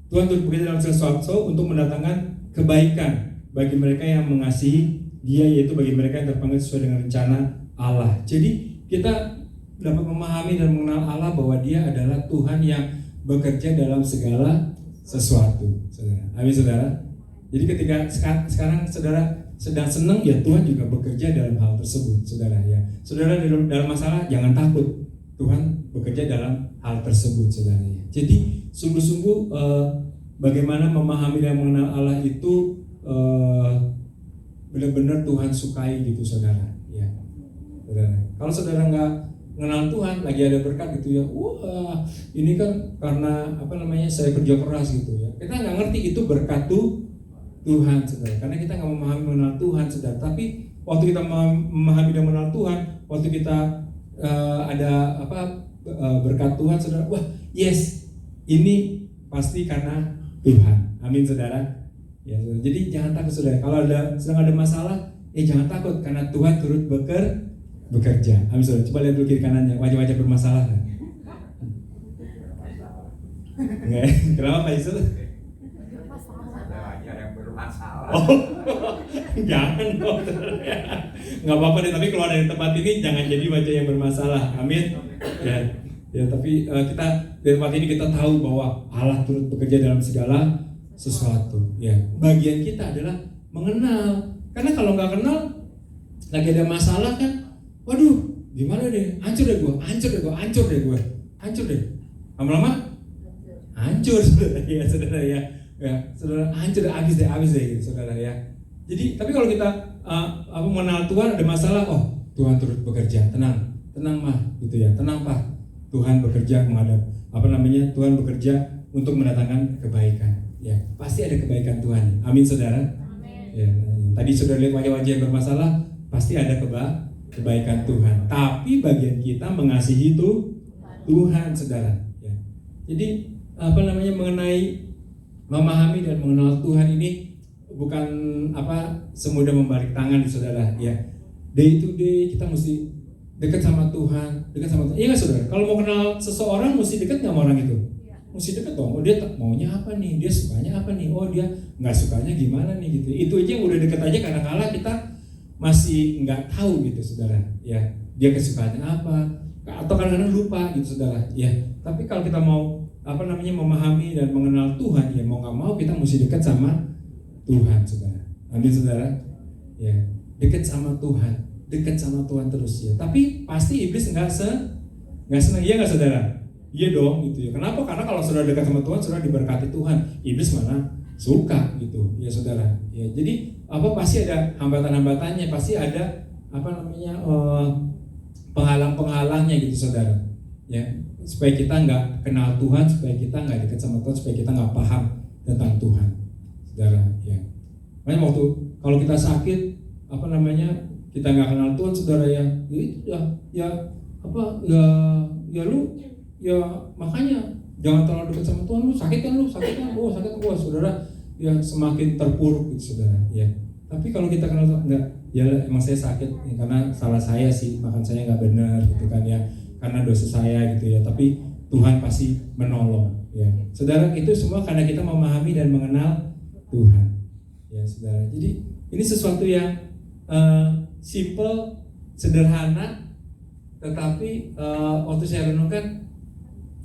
Tuhan turut bekerja dalam sesuatu untuk mendatangkan kebaikan bagi mereka yang mengasihi Dia, yaitu bagi mereka yang terpanggil sesuai dengan rencana Allah. Jadi kita dapat memahami dan mengenal Allah bahwa Dia adalah Tuhan yang bekerja dalam segala sesuatu, saudara. Amin saudara. Jadi ketika sekarang saudara sedang senang, ya Tuhan juga bekerja dalam hal tersebut, saudara ya. Saudara dalam masalah jangan takut, Tuhan bekerja dalam hal tersebut, saudara ya. Jadi sungguh-sungguh bagaimana memahami dan mengenal Allah itu benar-benar Tuhan sukai gitu, saudara ya. Saudara, kalau saudara nggak mengenal Tuhan, lagi ada berkat gitu ya, wah ini kan karena saya kerja keras gitu ya. Kita nggak ngerti itu berkat Tuhan, saudara, karena kita nggak memahami mengenal Tuhan, saudara. Tapi waktu kita memahami dan mengenal Tuhan, waktu kita ada berkat Tuhan, saudara, wah yes, ini pasti karena Tuhan. Amin saudara. Ya, saudara. Jadi jangan takut saudara. Kalau sedang ada masalah, jangan takut karena Tuhan turut bekerja. Amin saudara. Coba lihat dulu kiri kanannya, wajah-wajah bermasalah. Enggak, kenapa Pak Yusuf? Oh, jangan dong, nggak apa-apa deh. Tapi kalau dari tempat ini jangan jadi wajah yang bermasalah. Amin. Ya. Tapi kita dari tempat ini kita tahu bahwa Allah turut bekerja dalam segala sesuatu. Ya, bagian kita adalah mengenal. Karena kalau nggak kenal, lagi ada masalah kan, waduh, gimana deh? Hancur deh gue. Lama-lama hancur, saudara ya. Ya, saudara hancur, habis deh gitu, saudara ya. Jadi, tapi kalau kita mengenal Tuhan, ada masalah, oh Tuhan turut bekerja, tenang mah, gitu ya, tenang Pak, Tuhan bekerja Tuhan bekerja untuk mendatangkan kebaikan, ya, pasti ada kebaikan Tuhan, amin saudara. Amin. Ya, tadi sudah lihat wajah-wajah yang bermasalah, pasti ada kebaikan Tuhan. Tapi bagian kita mengasihi itu Tuhan, saudara. Ya. Jadi mengenai memahami dan mengenal Tuhan ini bukan semudah membalik tangan, saudara ya. Day to day kita mesti dekat sama Tuhan. Iya nggak saudara? Kalau mau kenal seseorang mesti dekat nggak sama orang itu? Mesti dekat dong. Oh dia maunya apa nih? Dia sukanya apa nih? Oh dia nggak sukanya gimana nih gitu. Itu aja yang udah deket aja, kadang-kala kita masih nggak tahu gitu, saudara ya. Dia kesukaannya apa? Atau kadang-kadang lupa gitu, saudara ya. Tapi kalau kita mau memahami dan mengenal Tuhan, ya mau nggak mau kita mesti dekat sama Tuhan, saudara. Amin saudara. Ya, dekat sama Tuhan terus ya. Tapi pasti iblis nggak senang, iya nggak saudara? Iya dong gitu ya. Kenapa? Karena kalau saudara dekat sama Tuhan, saudara diberkati Tuhan. Iblis mana suka gitu ya, saudara. Ya, jadi pasti ada hambatan-hambatannya, pasti ada penghalang-penghalangnya gitu, saudara. Ya, supaya kita nggak kenal Tuhan, supaya kita nggak dekat sama Tuhan, supaya kita nggak paham tentang Tuhan, saudara. Ya, makanya kalau kita sakit, kita nggak kenal Tuhan, saudara ya, makanya jangan terlalu dekat sama Tuhan. Lu sakit kan, saudara. Ya semakin terpuruk gitu, saudara. Ya, tapi kalau kita kenal Tuhan, enggak, ya emang saya sakit ya, karena salah saya sih, makan saya nggak benar gitu kan ya. Karena dosa saya gitu ya, tapi Tuhan pasti menolong ya. Saudara, itu semua karena kita memahami dan mengenal Tuhan. Ya, saudara. Jadi ini sesuatu yang simple, sederhana, tetapi waktu saya renungkan,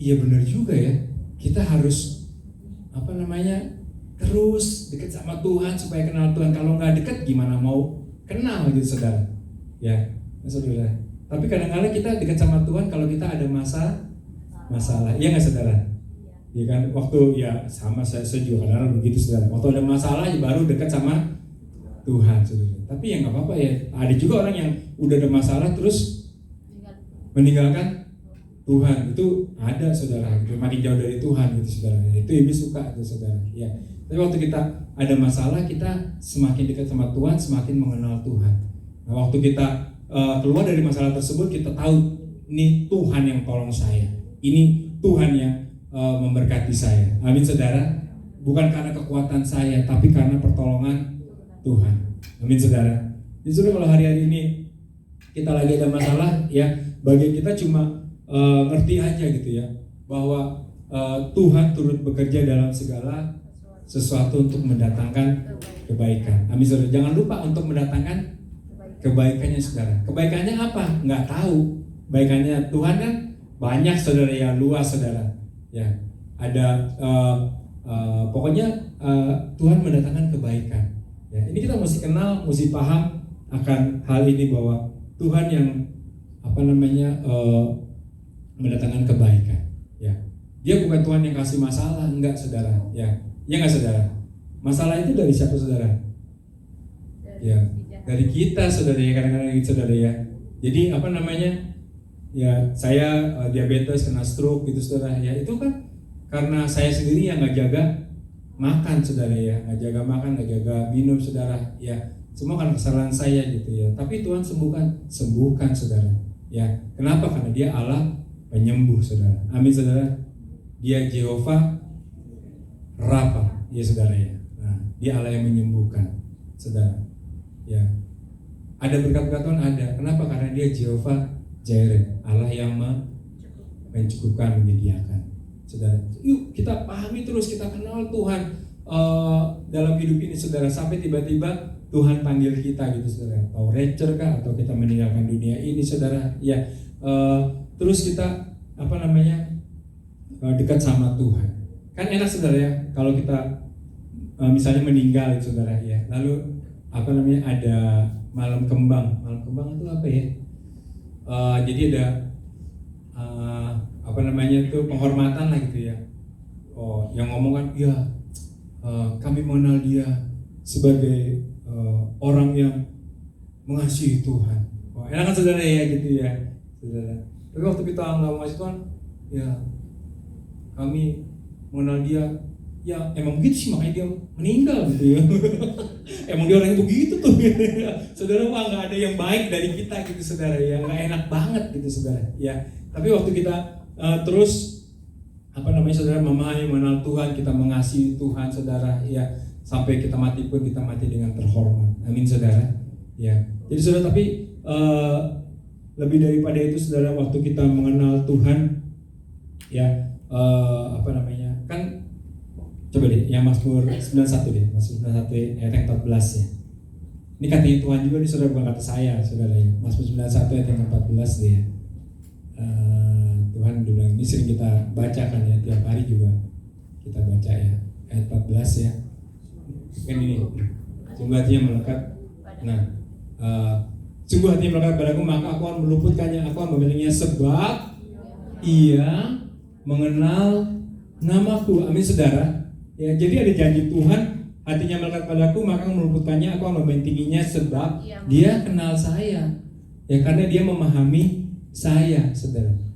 iya benar juga ya. Kita harus terus dekat sama Tuhan supaya kenal Tuhan. Kalau nggak dekat gimana mau kenal gitu, saudara. Ya, saudara. Tapi kadang-kadang kita dekat sama Tuhan kalau kita ada masalah, iya nggak saudara? Iya kan, waktu ya sama saya juga kadang-kadang begitu, saudara. Waktu ada masalah ya baru dekat sama Tuhan, saudara. Tapi ya nggak apa-apa ya. Ada juga orang yang udah ada masalah terus meninggalkan Tuhan itu ada saudara, gitu. Makin jauh dari Tuhan gitu saudara. Itu iblis suka itu saudara. Ya. Tapi waktu kita ada masalah, kita semakin dekat sama Tuhan, semakin mengenal Tuhan. Nah, waktu kita keluar dari masalah tersebut, kita tahu ini Tuhan yang tolong saya. Ini Tuhan yang memberkati saya. Amin saudara. Bukan karena kekuatan saya, tapi karena pertolongan Tuhan. Amin saudara. Jadi kalau hari-hari ini kita lagi ada masalah, ya bagi kita cuma ngerti aja gitu ya, bahwa Tuhan turut bekerja dalam segala sesuatu untuk mendatangkan kebaikan. Amin saudara. Jangan lupa untuk mendatangkan kebaikannya saudara. Kebaikannya apa? Nggak tahu. Kebaikannya Tuhan kan banyak saudara ya, luas saudara. Ya, ada pokoknya Tuhan mendatangkan kebaikan. Ya, ini kita mesti kenal, mesti paham akan hal ini bahwa Tuhan yang mendatangkan kebaikan. Ya, Dia bukan Tuhan yang kasih masalah, enggak saudara. Ya, enggak saudara. Masalah itu dari siapa saudara? Ya, dari kita saudara ya, kadang-kadang gitu saudara ya. Jadi ya saya diabetes, kena stroke gitu saudara ya, itu kan karena saya sendiri yang nggak jaga makan saudara ya, nggak jaga makan, nggak jaga minum saudara ya, semua kan kesalahan saya gitu ya. Tapi Tuhan sembuhkan saudara ya. Kenapa? Karena Dia Allah penyembuh saudara. Amin saudara. Dia Jehovah Rafa ya saudara ya. Nah, Dia Allah yang menyembuhkan saudara ya. Ada berkat-berkat Tuhan ada. Kenapa? Karena Dia Jehovah Jireh, Allah yang mencukupkan, menyediakan. Saudara, yuk kita pahami terus, kita kenal Tuhan dalam hidup ini saudara, sampai tiba-tiba Tuhan panggil kita gitu saudara. Atau rapture kah, atau kita meninggalkan dunia ini saudara. Ya, terus kita dekat sama Tuhan. Kan enak saudara ya, kalau kita misalnya meninggal saudara ya. Lalu ada malam kembang. Malam kembang itu apa ya? Jadi ada itu penghormatan lah gitu ya. Yang ngomong kan, ya kami mengenal Dia sebagai orang yang mengasihi Tuhan. Enak kan saudara ya gitu ya, saudara. Tapi waktu kita nggak mengasihi Tuhan, ya kami mengenal Dia. Ya emang begitu sih, makanya Dia meninggal gitu ya. Emang Dia orangnya begitu tuh. Saudara, nggak ada yang baik dari kita gitu saudara ya, nggak enak banget gitu saudara ya. Tapi waktu kita terus saudara memahami mengenal Tuhan, kita mengasihi Tuhan saudara ya, sampai kita mati pun kita mati dengan terhormat. Amin saudara ya. Jadi saudara, tapi lebih daripada itu saudara, waktu kita mengenal Tuhan ya, kan coba deh yang Mazmur 91 deh, Mazmur 91 ayat yang 14 ya. Ini katanya Tuhan juga nih saudara, bukan kata saya saudara ya. Mazmur 91 ayat yang 14 deh ya. Tuhan bilang, ini sering kita bacakan ya, tiap hari juga kita baca ya, ayat 14 ya. Kan ini, sungguh hatinya melekat. Nah, sungguh hatinya melekat padaku, maka aku akan meluputkannya, aku akan memilihnya, sebab Ia mengenal namaku. Amin saudara. Ya, jadi ada janji Tuhan, hatinya melekat padaku, maka aku meluputkannya, aku akan membentenginya, sebab Dia kenal saya. Ya, karena Dia memahami saya, saudara.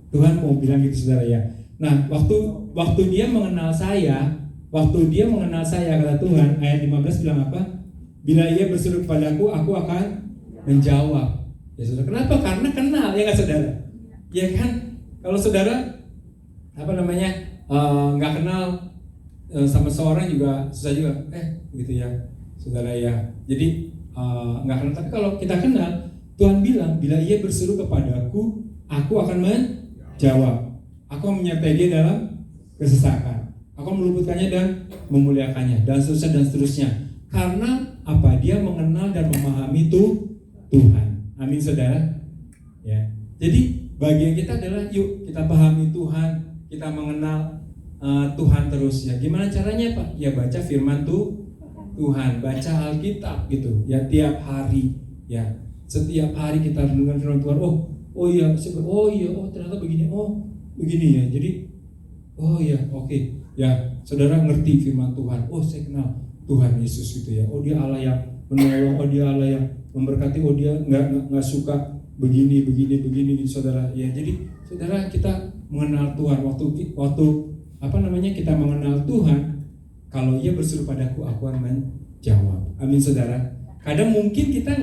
Tuhan mau bilang gitu saudara ya. Nah, waktu Dia mengenal saya, kata Tuhan, ayat 15 bilang apa? Bila Ia berseru kepadaku, aku akan menjawab. Ya saudara, kenapa? Karena kenal, ya nggak saudara? Ya kan, kalau saudara nggak kenal sama seorang juga susah juga, gitu ya, saudara ya. Jadi nggak kenal. Tapi kalau kita kenal, Tuhan bilang, bila Ia berseru kepadaku, aku akan menjawab. Aku menyertai dia dalam kesesakan. Aku meluputkannya dan memuliakannya, dan seterusnya dan seterusnya. Karena apa? Dia mengenal dan memahami Tuhan. Amin saudara. Ya. Jadi bagian kita adalah, yuk kita pahami Tuhan, kita mengenal Tuhan terus ya. Gimana caranya Pak? Ya baca firman Tuhan, baca Alkitab gitu ya, tiap hari ya. Setiap hari kita renungkan firman Tuhan. Oh iya, ternyata begini ya. Jadi oke. Ya, saudara ngerti firman Tuhan. Saya kenal Tuhan Yesus gitu ya. Dia Allah yang menolong, dia Allah yang memberkati, dia nggak suka begini gitu saudara. Ya, jadi saudara kita mengenal Tuhan waktu kita mengenal Tuhan, kalau Ia berseru padaku, aku akan menjawab. Amin saudara. Kadang mungkin kita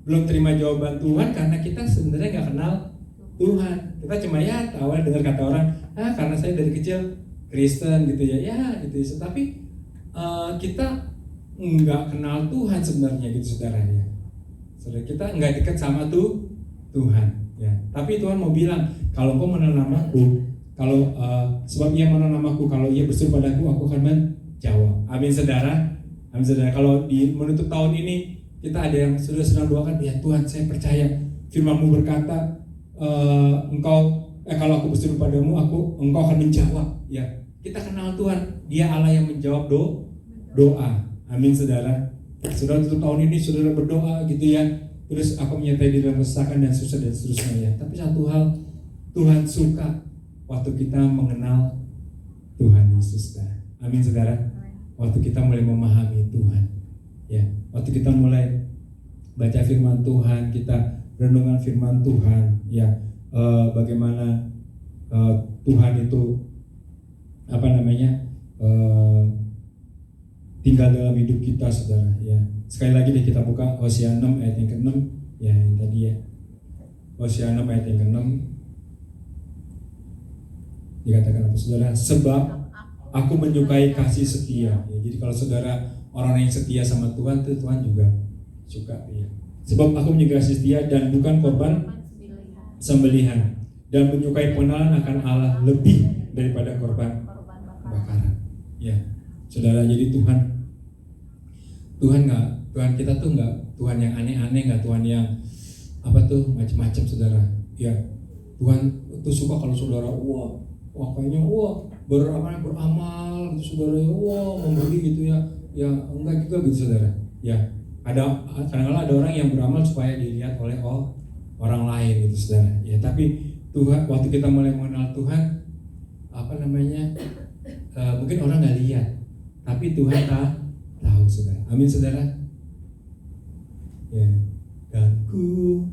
belum terima jawaban Tuhan karena kita sebenarnya nggak kenal Tuhan. Kita cuma awal dengar kata orang, karena saya dari kecil Kristen gitu ya gitu. Tapi kita nggak kenal Tuhan sebenarnya gitu saudara ya. Saudara, kita nggak dekat sama Tuhan ya. Tapi Tuhan mau bilang, kalau engkau mengenal namaku, sebab Ia mengenal namaku, kalau Ia berseru padaku, aku akan menjawab. Amin saudara. Amin saudara. Kalau di menutup tahun ini kita ada yang sudah sedang doakan, ya Tuhan saya percaya firman-Mu berkata, kalau aku berseru padamu, engkau akan menjawab. Ya, kita kenal Tuhan, Dia Allah yang menjawab doa. Amin saudara. Saudara tutup tahun ini saudara berdoa gitu ya. Terus aku menyertai di dalam kesesakan dan susah dan seterusnya ya. Tapi satu hal, Tuhan suka waktu kita mengenal Tuhan Yesus saudara. Amin saudara. Waktu kita mulai memahami Tuhan. Ya, waktu kita mulai baca firman Tuhan, kita renungan firman Tuhan, ya, bagaimana Tuhan itu tinggal dalam hidup kita saudara ya. Sekali lagi deh kita buka Hosea 6 ayat yang ke-6 ya, yang tadi ya. Hosea 6 ayat yang ke-6 dikatakan apa saudara? Sebab aku menyukai kasih setia ya. Jadi kalau saudara orang yang setia sama Tuhan, itu Tuhan juga suka ya. Sebab aku menyukai kasih setia dan bukan korban sembelihan, dan menyukai pengenalan akan Allah lebih daripada korban bakaran ya. Saudara, jadi Tuhan kita tuh nggak Tuhan yang aneh-aneh, nggak Tuhan yang macam-macam saudara ya. Tuhan tuh suka kalau saudara kayaknya beramal gitu saudara ya, memberi gitu ya enggak juga gitu saudara ya. Kadang-kadang ada orang yang beramal supaya dilihat oleh orang lain gitu saudara ya. Tapi Tuhan, waktu kita mulai mengenal Tuhan, mungkin orang nggak lihat, tapi Tuhan tahu saudara. Amin saudara ya. Dan ku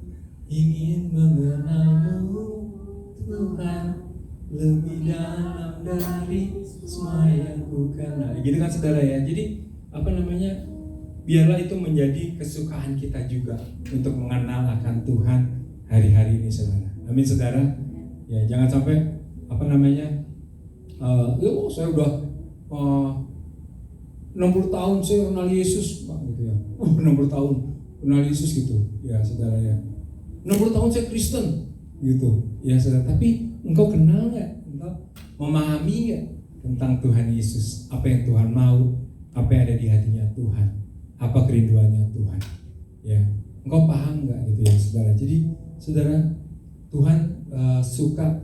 ingin mengenalmu Tuhan lebih dalam dari semua yang ku kenal, gitu kan saudara ya. Jadi biarlah itu menjadi kesukaan kita juga untuk mengenal akan Tuhan hari-hari ini saudara. Amin saudara ya. Jangan sampai saya udah 60 tahun saya kenal Yesus gitu ya. 60 tahun kenal Yesus gitu ya saudara ya. 60 tahun saya Kristen gitu ya saudara. Tapi engkau kenal nggak? Engkau memahami nggak tentang Tuhan Yesus? Apa yang Tuhan mau? Apa yang ada di hatinya Tuhan? Apa kerinduannya Tuhan? Ya, engkau paham nggak gitu ya saudara? Jadi saudara, Tuhan suka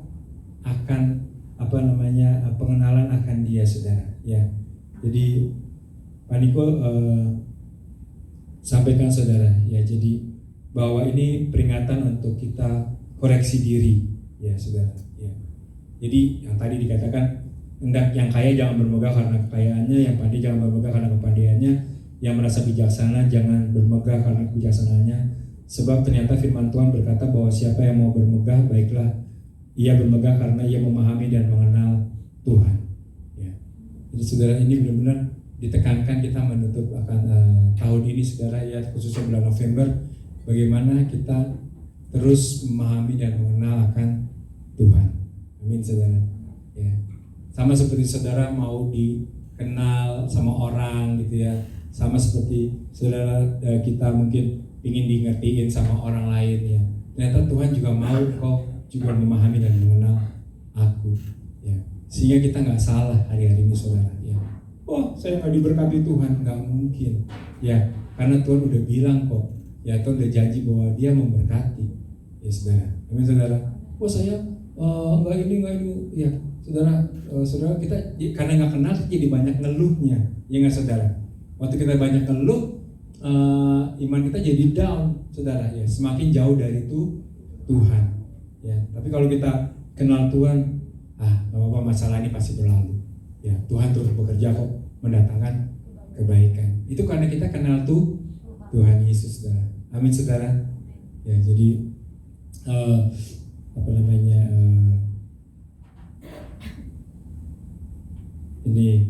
akan pengenalan akan Dia saudara. Ya, jadi Pak Niko sampaikan saudara ya. Jadi bahwa ini peringatan untuk kita koreksi diri ya saudara. Ya. Jadi yang tadi dikatakan, hendak yang kaya jangan bermegah karena kekayaannya, yang pandai jangan bermegah karena kepandaiannya, yang merasa bijaksana jangan bermegah karena kebijaksanaannya. Sebab ternyata firman Tuhan berkata bahwa siapa yang mau bermegah, baiklah ia bermegah karena ia memahami dan mengenal Tuhan. Ya. Jadi saudara, ini benar-benar ditekankan kita menutup akan tahun ini saudara ya, khususnya bulan November, bagaimana kita terus memahami dan mengenal akan Tuhan. Amin saudara. Ya. Sama seperti saudara mau dikenal sama orang gitu ya, sama seperti saudara kita mungkin ingin diingetin sama orang lain ya. Ternyata Tuhan juga mau kau juga memahami dan mengenal aku ya. Sehingga kita nggak salah hari-hari ini saudara ya. Saya nggak diberkati Tuhan, nggak mungkin ya, karena Tuhan udah bilang kok ya, Tuhan udah janji bahwa Dia memberkati ya saudara. Amin saudara. Saya nggak ini ya saudara. Saudara, kita karena nggak kenal jadi banyak ngeluhnya ya nggak saudara. Waktu kita banyak ngeluh, iman kita jadi down saudara ya, semakin jauh dari Tuhan ya. Tapi kalau kita kenal Tuhan, nggak apa-apa, masalah ini pasti berlalu ya. Tuhan turut bekerja kok mendatangkan kebaikan. Itu karena kita kenal Tuhan Yesus saudara. Amin saudara ya. Jadi apa namanya ini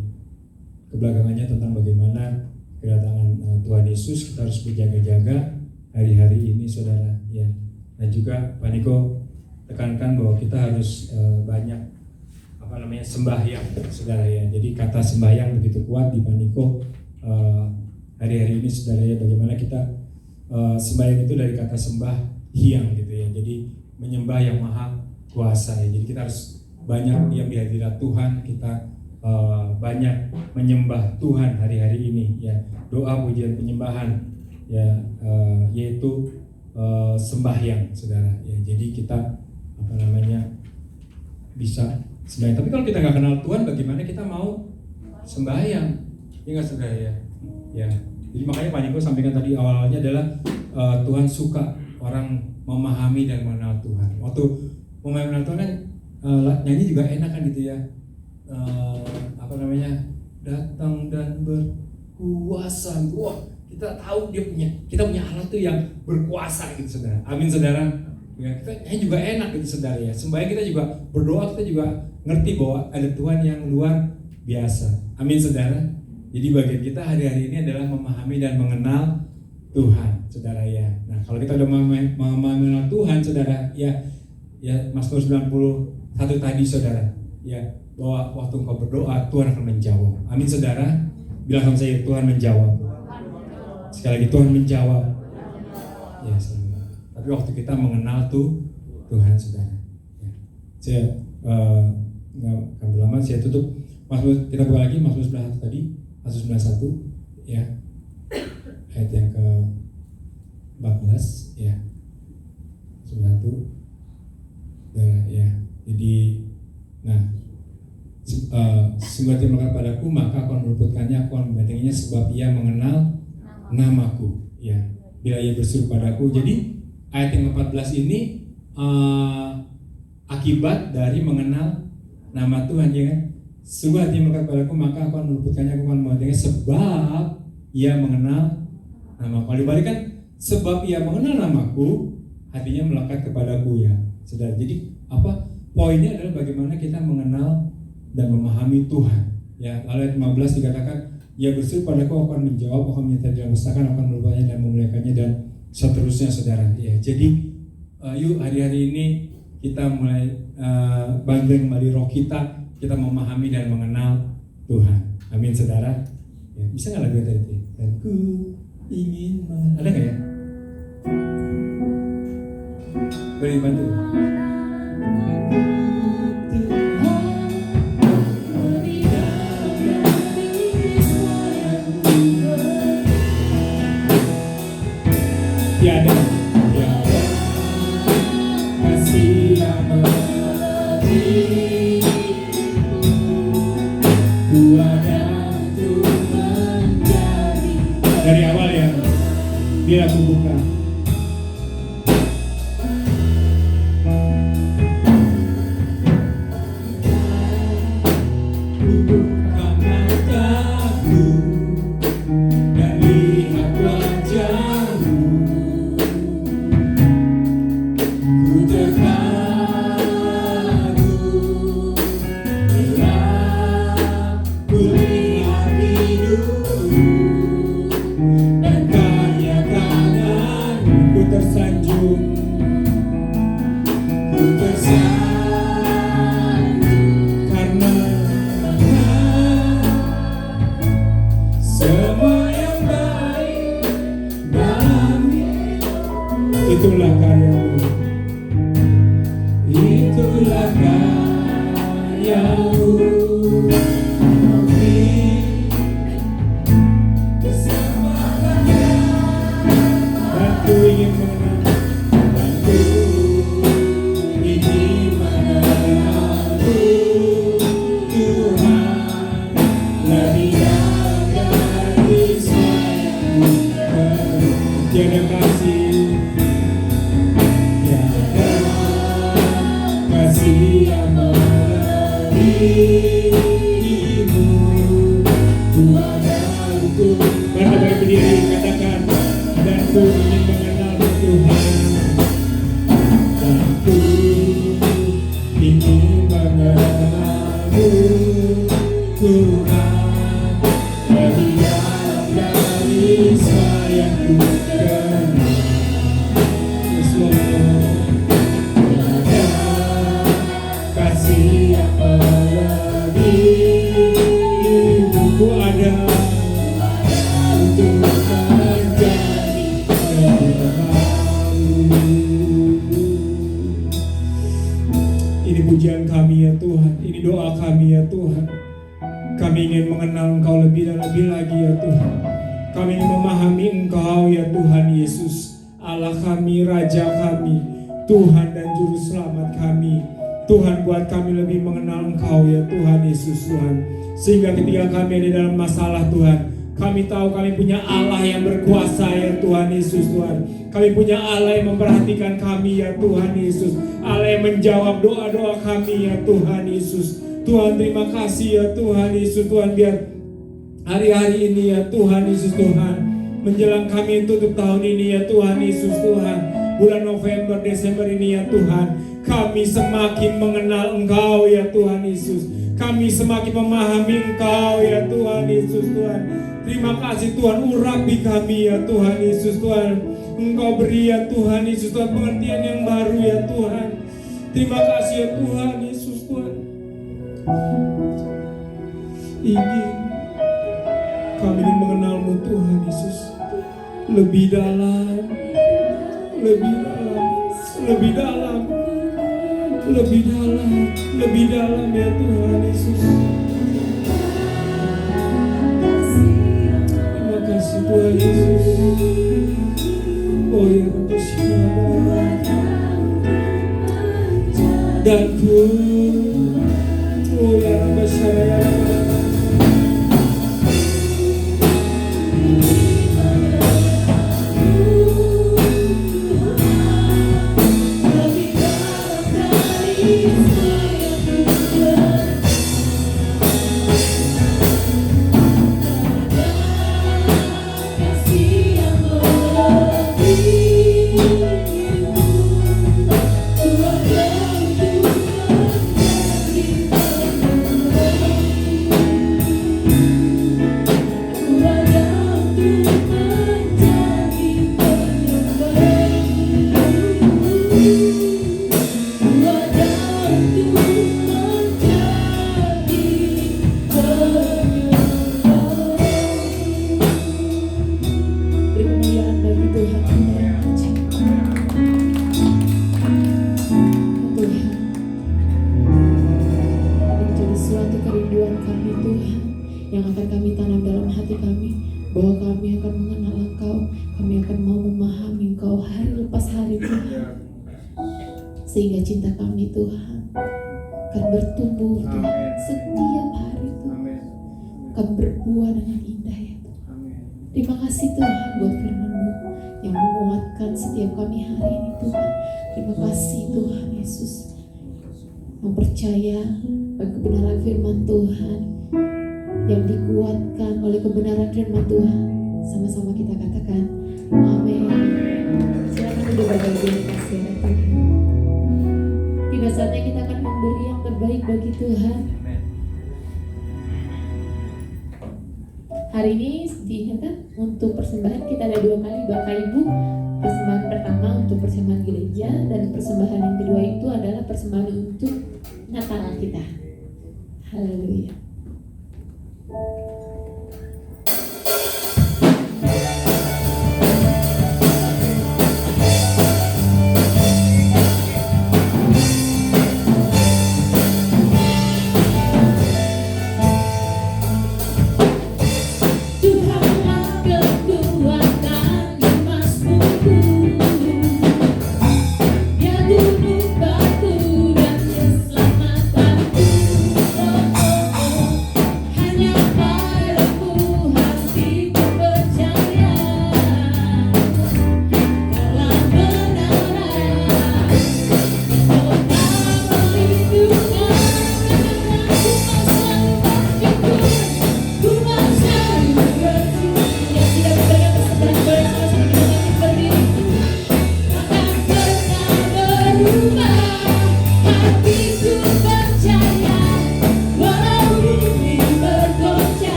kebelakangannya tentang bagaimana kedatangan Tuhan Yesus. Kita harus berjaga-jaga hari-hari ini, saudara, ya. Dan juga Pak Niko tekankan bahwa kita harus banyak sembahyang, saudara, ya. Jadi kata sembahyang begitu kuat di Pak Niko hari-hari ini, saudara, ya. Bagaimana kita sembahyang itu dari kata sembah hiang gitu ya. Jadi menyembah yang maha kuasa, ya. Jadi kita harus banyak diam di hadirat Tuhan, kita banyak menyembah Tuhan hari-hari ini, ya. Doa, pujian, penyembahan, ya, yaitu sembahyang, saudara, ya. Jadi kita bisa sembahyang. Tapi kalau kita nggak kenal Tuhan, bagaimana kita mau sembahyang? Ya nggak, saudara, ya. Ya. Jadi makanya Pak Niko sampaikan tadi awalnya adalah Tuhan suka orang memahami dan mengenal Tuhan. Waktu mengenal Tuhan kan nyanyi juga enak kan gitu ya. Datang dan berkuasa. Wah, kita tahu kita punya Allah tuh yang berkuasa gitu, saudara. Amin, saudara. Ya, kita juga enak gitu, saudara, ya. Sembahyang kita juga berdoa, kita juga ngerti bahwa ada Tuhan yang luar biasa. Amin, saudara. Jadi bagian kita hari-hari ini adalah memahami dan mengenal Tuhan, saudara, ya. Nah, kalau kita udah mengenal Tuhan, saudara, ya Mazmur 91 tadi, saudara, ya, bahwa waktu engkau berdoa Tuhan akan menjawab. Amin, saudara. Bilang sama saya, Tuhan menjawab. Sekali lagi, Tuhan menjawab. Ya, saudara. Tapi waktu kita mengenal Tuhan, saudara, ya. Saya nggak akan lama, saya tutup. Kita buka lagi Mazmur 91 tadi, Mazmur 91, ya, ayat yang ke-14, ya, 91, ya. Jadi, nah, sungguh dia melekat padaku, maka aku akan meluputkannya, aku akan membentenginya, sebab ia mengenal namaku, ya. Bila ia berseru padaku. Jadi ayat yang ke-14 ini akibat dari mengenal nama Tuhan, ya kan? Sungguh hati melekat padaku, maka aku akan meluputkannya, aku akan membentenginya, sebab ia mengenal namaku. Kalau dibalikan, sebab ia mengenal namaku, hatinya melekat kepadaku, ya, saudara. Jadi apa poinnya adalah bagaimana kita mengenal dan memahami Tuhan, ya. Ayat 15 dikatakan, ia berseru padaku, aku akan menjawab, aku akan menyertai dalam kesesakan, aku akan meluputkannya dan memuliakannya, dan seterusnya, saudara, ya. Jadi yuk hari-hari ini kita mulai bangkit kembali roh kita memahami dan mengenal Tuhan. Amin, saudara, ya. Bisa nggak lagu tadi? Dan ku ingin mengenal. Ada nggak ya? Boleh dibantu? Tiada kasih yang ku ada untuk menjadi. Dari awal, ya, biar aku buka. Itulah karyamu, itulah karyamu, dan ku ingin mengenal Tuhan lebih dari semuanya. Tiada kasih, yang melebihimu, ku ada untuk. Mari berdiri, katakan, dan ku ingin mengenal Tuhan ingin mengenal Engkau lebih dan lebih lagi ya Tuhan. Kami ingin memahami Engkau ya Tuhan Yesus, Allah kami, Raja kami, Tuhan dan Juru Selamat kami. Tuhan, buat kami lebih mengenal Engkau ya Tuhan Yesus Tuhan. Sehingga ketika kami ada dalam masalah Tuhan, kami tahu kami punya Allah yang berkuasa ya Tuhan Yesus Tuhan. Kami punya Allah yang memperhatikan kami ya Tuhan Yesus. Allah yang menjawab doa-doa kami ya Tuhan Yesus. Tuhan, terima kasih ya Tuhan Yesus Tuhan. Biar hari-hari ini ya Tuhan Yesus Tuhan, menjelang kami tutup tahun ini ya Tuhan Yesus Tuhan, bulan November, Desember ini ya Tuhan, kami semakin mengenal Engkau ya Tuhan Yesus. Kami semakin memahami Engkau ya Tuhan Yesus Tuhan. Terima kasih Tuhan, urapi kami ya Tuhan Yesus Tuhan. Engkau beri ya Tuhan Yesus Tuhan pengertian yang baru ya Tuhan. Terima kasih ya Tuhan Yesus Tuhan. Ingin kami ingin mengenal-Mu Tuhan Yesus lebih dalam, lebih dalam, lebih dalam, lebih dalam, lebih dalam ya Tuhan Yesus. Terima kasih Tuhan Yesus. Oh ya Rabbi Shalom. Dan pun oh ya Rabbi Shalom. Sehingga cinta kami Tuhan akan bertumbuh Tuhan setiap hari Tuhan, akan berbuah dengan indah ya Tuhan. Terima kasih Tuhan buat firman-Mu yang menguatkan setiap kami hari ini Tuhan. Terima kasih Tuhan Yesus, mempercaya bagi kebenaran firman Tuhan, yang dikuatkan oleh kebenaran firman Tuhan. Sama-sama kita katakan amin. Silakan duduk bagian kasih ya Tuhan. Tiba saatnya kita akan memberi yang terbaik bagi Tuhan. Hari ini diingatkan untuk persembahan kita ada 2 kali Bapak Ibu. Persembahan pertama untuk persembahan gereja, dan persembahan yang kedua itu adalah persembahan untuk Natal kita. Haleluya. Oh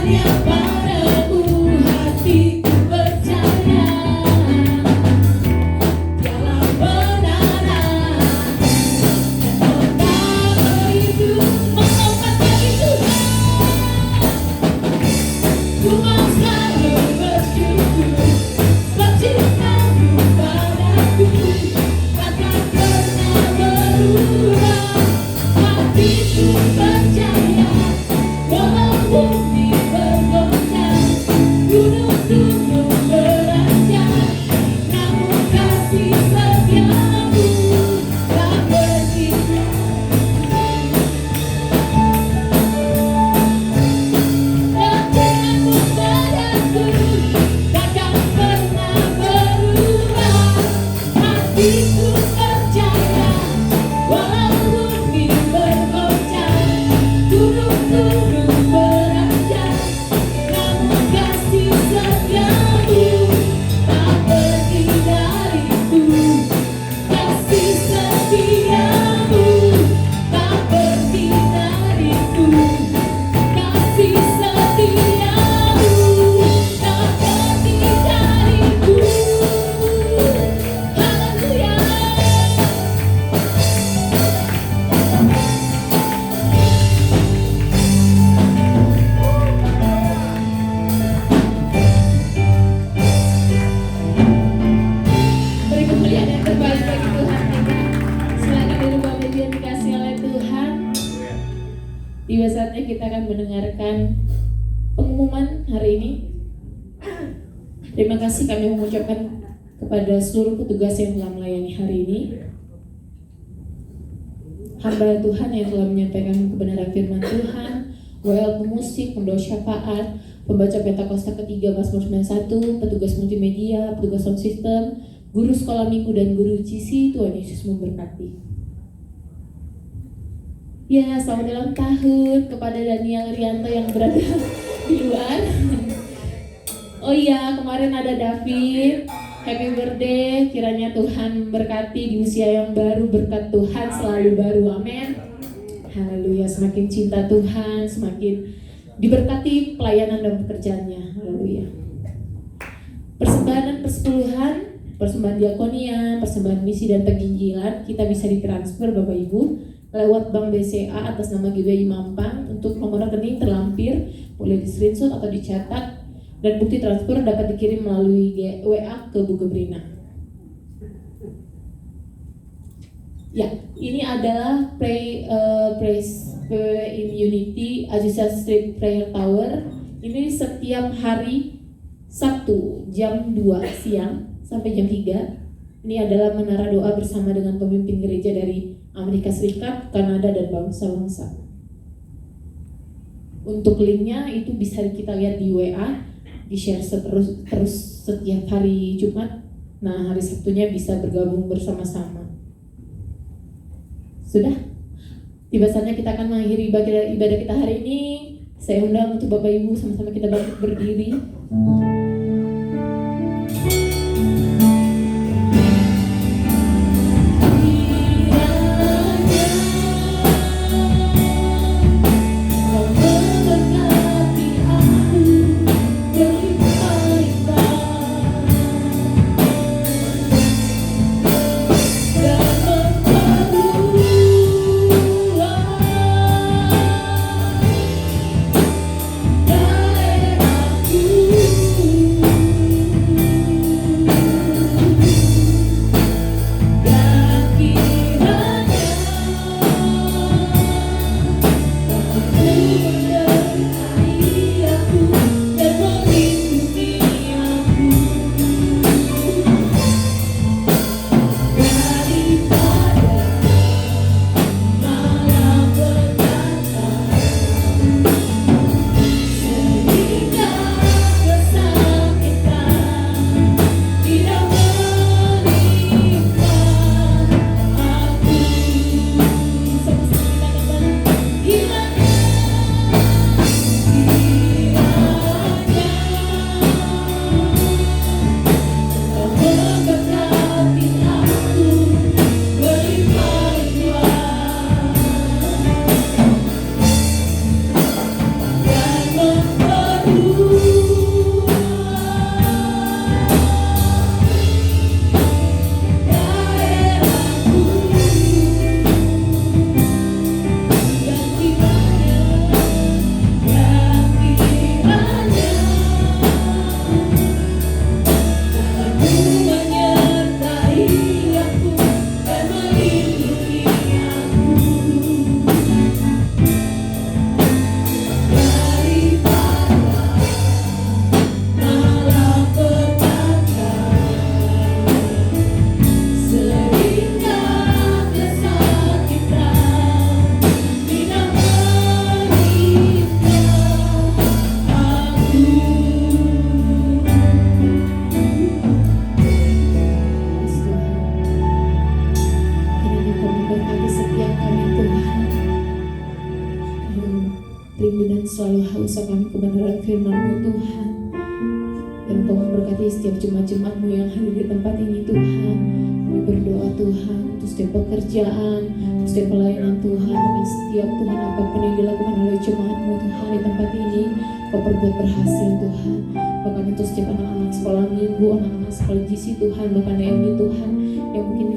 hanya padamu hatiku percaya. Dalam benaran betapa itu mengangkat kaki Tuhan. Ku mau selalu bersyukur sebab cinta-Mu padaku takkan pernah berubah. Hatiku percaya walau bumi bergoncang, gunung turun beranjak, namun kasih setiamu tak pergi. Janganmu padaku takkan pernah berubah. Hatiku percaya walau bumi bergoncang, gunung turun beranjak, namun kasih setiamu tak pergi dariku. Kasih setiamu tak pergi dariku. Kasih setiamu tak pergi dariku. Haleluya. Beri kemuliaan yang terbaik bagi Tuhan kita. Selagi di rumah media dikasih oleh Tuhan, tiba saatnya kita akan mendengarkan pengumuman hari ini. Terima kasih kami mengucapkan kepada seluruh petugas yang telah melayani hari ini. Hamba Tuhan yang telah menyampaikan kebenaran firman Tuhan, WL pemusik, pembawa syafaat, pembaca Pentakosta ketiga Mazmur 91, petugas multimedia, petugas sound system, guru sekolah minggu dan guru GC. Tuhan Yesus memberkati. Ya, selamat ulang tahun kepada Daniel Rianto yang berada di luar. Oh iya, kemarin ada David. Happy birthday, kiranya Tuhan memberkati di usia yang baru, berkat Tuhan selalu baru, amin. Haleluya, semakin cinta Tuhan, semakin diberkati pelayanan dan pekerjaannya, haleluya. Persembahan dan persepuluhan, persembahan diakonia, persembahan misi dan penginjilan, kita bisa ditransfer Bapak Ibu lewat Bank BCA atas nama GBI Mampang. Untuk nomor rekening terlampir, boleh di screenshot atau dicatat. Dan bukti transfer dapat dikirim melalui WA ke Bu Gebrina. Ya, ini adalah Praise in Unity Azusa Street Prayer Tower. Ini setiap hari Sabtu jam 2 siang sampai jam 3. Ini adalah menara doa bersama dengan pemimpin gereja dari Amerika Serikat, Kanada, dan bangsa-bangsa. Untuk linknya itu bisa kita lihat di WA, di-share terus setiap hari Jumat. Nah, hari Sabtunya bisa bergabung bersama-sama. Sudah? Tiba saatnya kita akan mengakhiri ibadah kita hari ini. Saya undang untuk Bapak Ibu sama-sama kita bangkit berdiri. Daerahku selalu haus akan kebenaran firman-Mu Tuhan. Dan Engkau memberkati setiap jemaat-jemaat-Mu yang hadir di tempat ini Tuhan. Kami berdoa Tuhan untuk setiap pekerjaan, untuk setiap pelayanan Tuhan, dan setiap Tuhan apapun yang dilakukan oleh jemaat-Mu Tuhan di tempat ini, Kau perbuat berhasil Tuhan. Bahkan untuk setiap anak-anak sekolah minggu, anak-anak sekolah GC Tuhan, bahkan ini Tuhan yang mungkin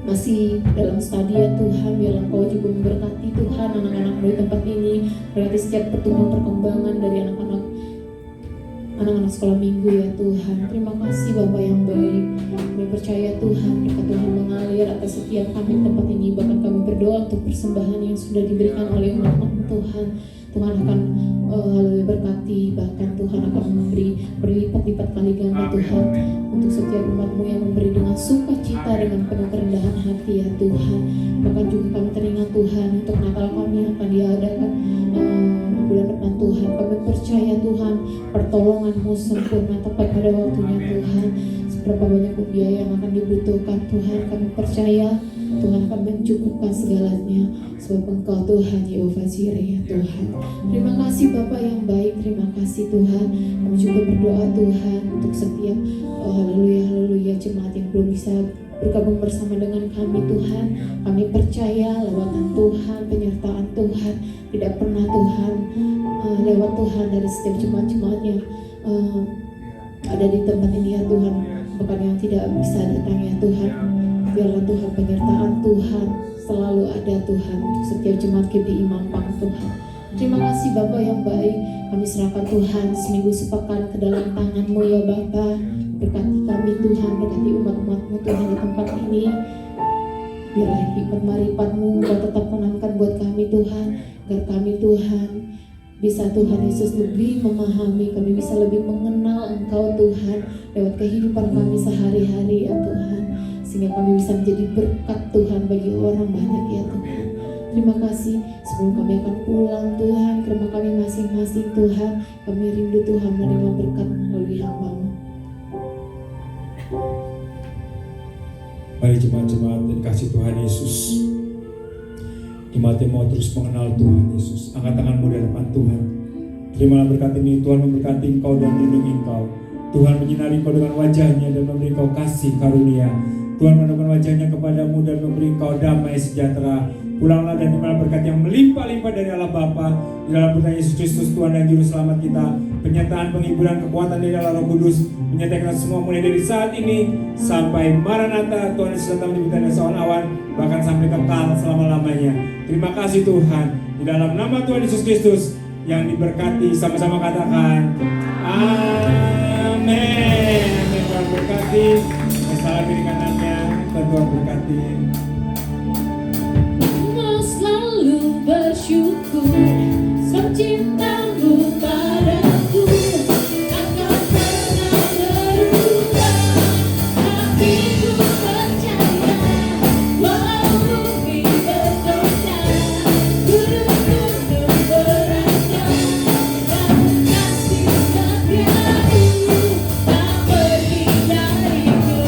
masih dalam stadia Tuhan, biarlah Engkau juga memberkati Tuhan anak-anak di tempat ini, berarti setiap pertumbuhan perkembangan dari anak-anak sekolah minggu ya Tuhan. Terima kasih Bapa yang baik. Kami percaya Tuhan, berkat Tuhan mengalir atas setiap kami di tempat ini. Bahkan kami berdoa untuk persembahan yang sudah diberikan oleh umat Tuhan. Tuhan akan lebih berkati, bahkan Tuhan akan memberi berlipat-lipat kali ganda Tuhan untuk setiap umat-Mu yang memberi dengan sukacita, dengan penuh kerendahan hati ya Tuhan. Bahkan juga kami teringat Tuhan untuk Natal kami yang akan diadakan bulan depan Tuhan. Kami percaya Tuhan pertolongan-Mu sempurna tepat pada waktunya Tuhan. Seberapa banyak biaya yang akan dibutuhkan Tuhan, kami percaya Tuhan akan mencukupkan segalanya, sebab Engkau Tuhan Yehova Jireh ya Tuhan. Terima kasih Bapa yang baik, terima kasih Tuhan. Kami juga berdoa Tuhan untuk setiap haleluya jemaat yang belum bisa bergabung bersama dengan kami Tuhan. Kami percaya lewatan Tuhan, penyertaan Tuhan tidak pernah Tuhan lewat Tuhan dari setiap jemaat-jemaat yang ada di tempat ini ya Tuhan, bahkan yang tidak bisa datang ya Tuhan. Biarlah Tuhan penyertaan Tuhan selalu ada Tuhan untuk setiap jemaat GBI Mampang Tuhan. Terima kasih Bapa yang baik. Kami serahkan Tuhan seminggu sepekan ke dalam tangan-Mu ya Bapa. Berkati kami Tuhan, berkati umat-umat-Mu Tuhan di tempat ini. Biarlah hikmat marifat-Mu Kau tetap tanamkan buat kami Tuhan, agar kami Tuhan bisa Tuhan Yesus lebih memahami, kami bisa lebih mengenal Engkau Tuhan lewat kehidupan kami sehari-hari ya Tuhan, sehingga kami bisa menjadi berkat Tuhan bagi orang banyak ya Tuhan. Terima kasih. Sebelum kami akan pulang Tuhan ke rumah kami masing-masing Tuhan, kami rindu Tuhan menerima berkat melalui hamba-Mu. Mari jemaat-jemaat dan kasih Tuhan Yesus, jemaat yang mau terus mengenal Tuhan Yesus, angkat tanganmu di hadapan Tuhan. Terimalah berkat ini. Tuhan memberkati engkau dan melindungi engkau. Tuhan menyinari engkau dengan wajahnya dan memberi engkau kasih karunia. Tuhan menundukkan wajahnya kepadamu dan memberi engkau damai sejahtera. Pulanglah dan terimalah berkat yang melimpah-limpah dari Allah Bapa, di dalam putra Yesus Kristus Tuhan dan Juru Selamat kita. Penyertaan, penghiburan, kekuatan dari Allah Roh Kudus menyertai kita semua mulai dari saat ini sampai Maranatha. Tuhan Yesus datang di bintang sawan awan, bahkan sampai kekal selama-lamanya. Terima kasih Tuhan. Di dalam nama Tuhan Yesus Kristus yang diberkati, sama-sama katakan amin. Tuhan berkati. Salam kiri kanannya, Tuhan berkati. Mau selalu bersyukur, sebab cinta-Mu padaku takkan pernah berubah. Tapi ku percaya, walau bumi bergoncang, gunung-gunung beranjak, dan kasih setia-Mu tak pergi dariku.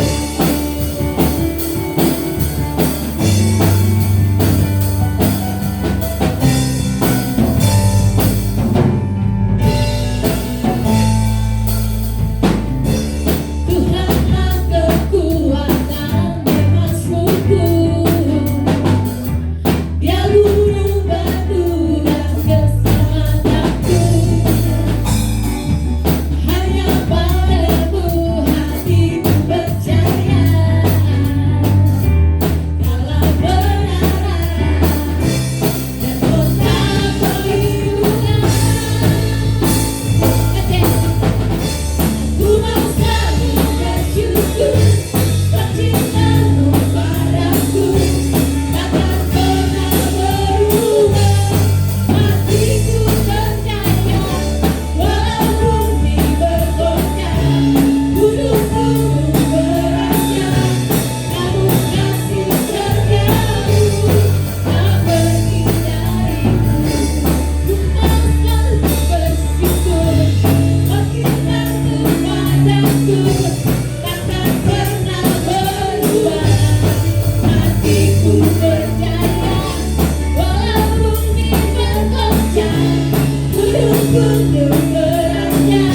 penuh beratnya,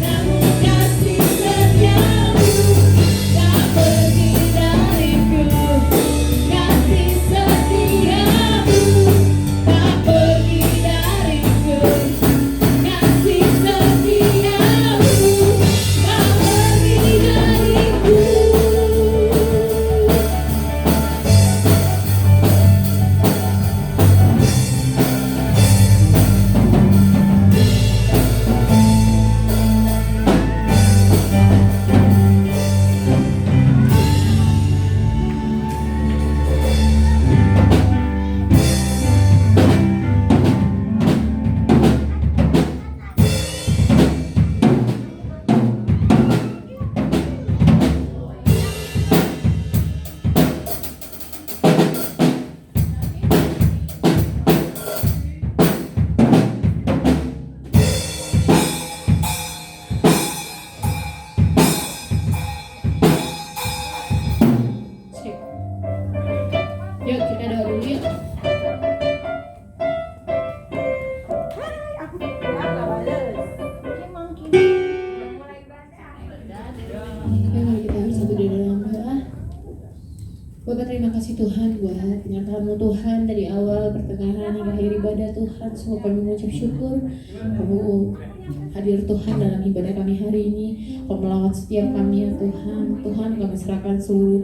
namun kasih setiamu tak pergi dariku. Kasih setiamu tak pergi dariku. Kasih setiamu tak pergi dariku. Sip. Yuk kita doa dulu yuk. Oke, mari kita bersatu di dalam doa. Bapak terima kasih Tuhan buat penyertaan-Mu Tuhan dari awal, pertengahan hingga akhir ibadah Tuhan. Semua kami mengucap syukur Kamu hadir Tuhan dalam ibadah kami hari ini. Kau melawat setiap kami ya Tuhan. Tuhan kami serahkan seluruh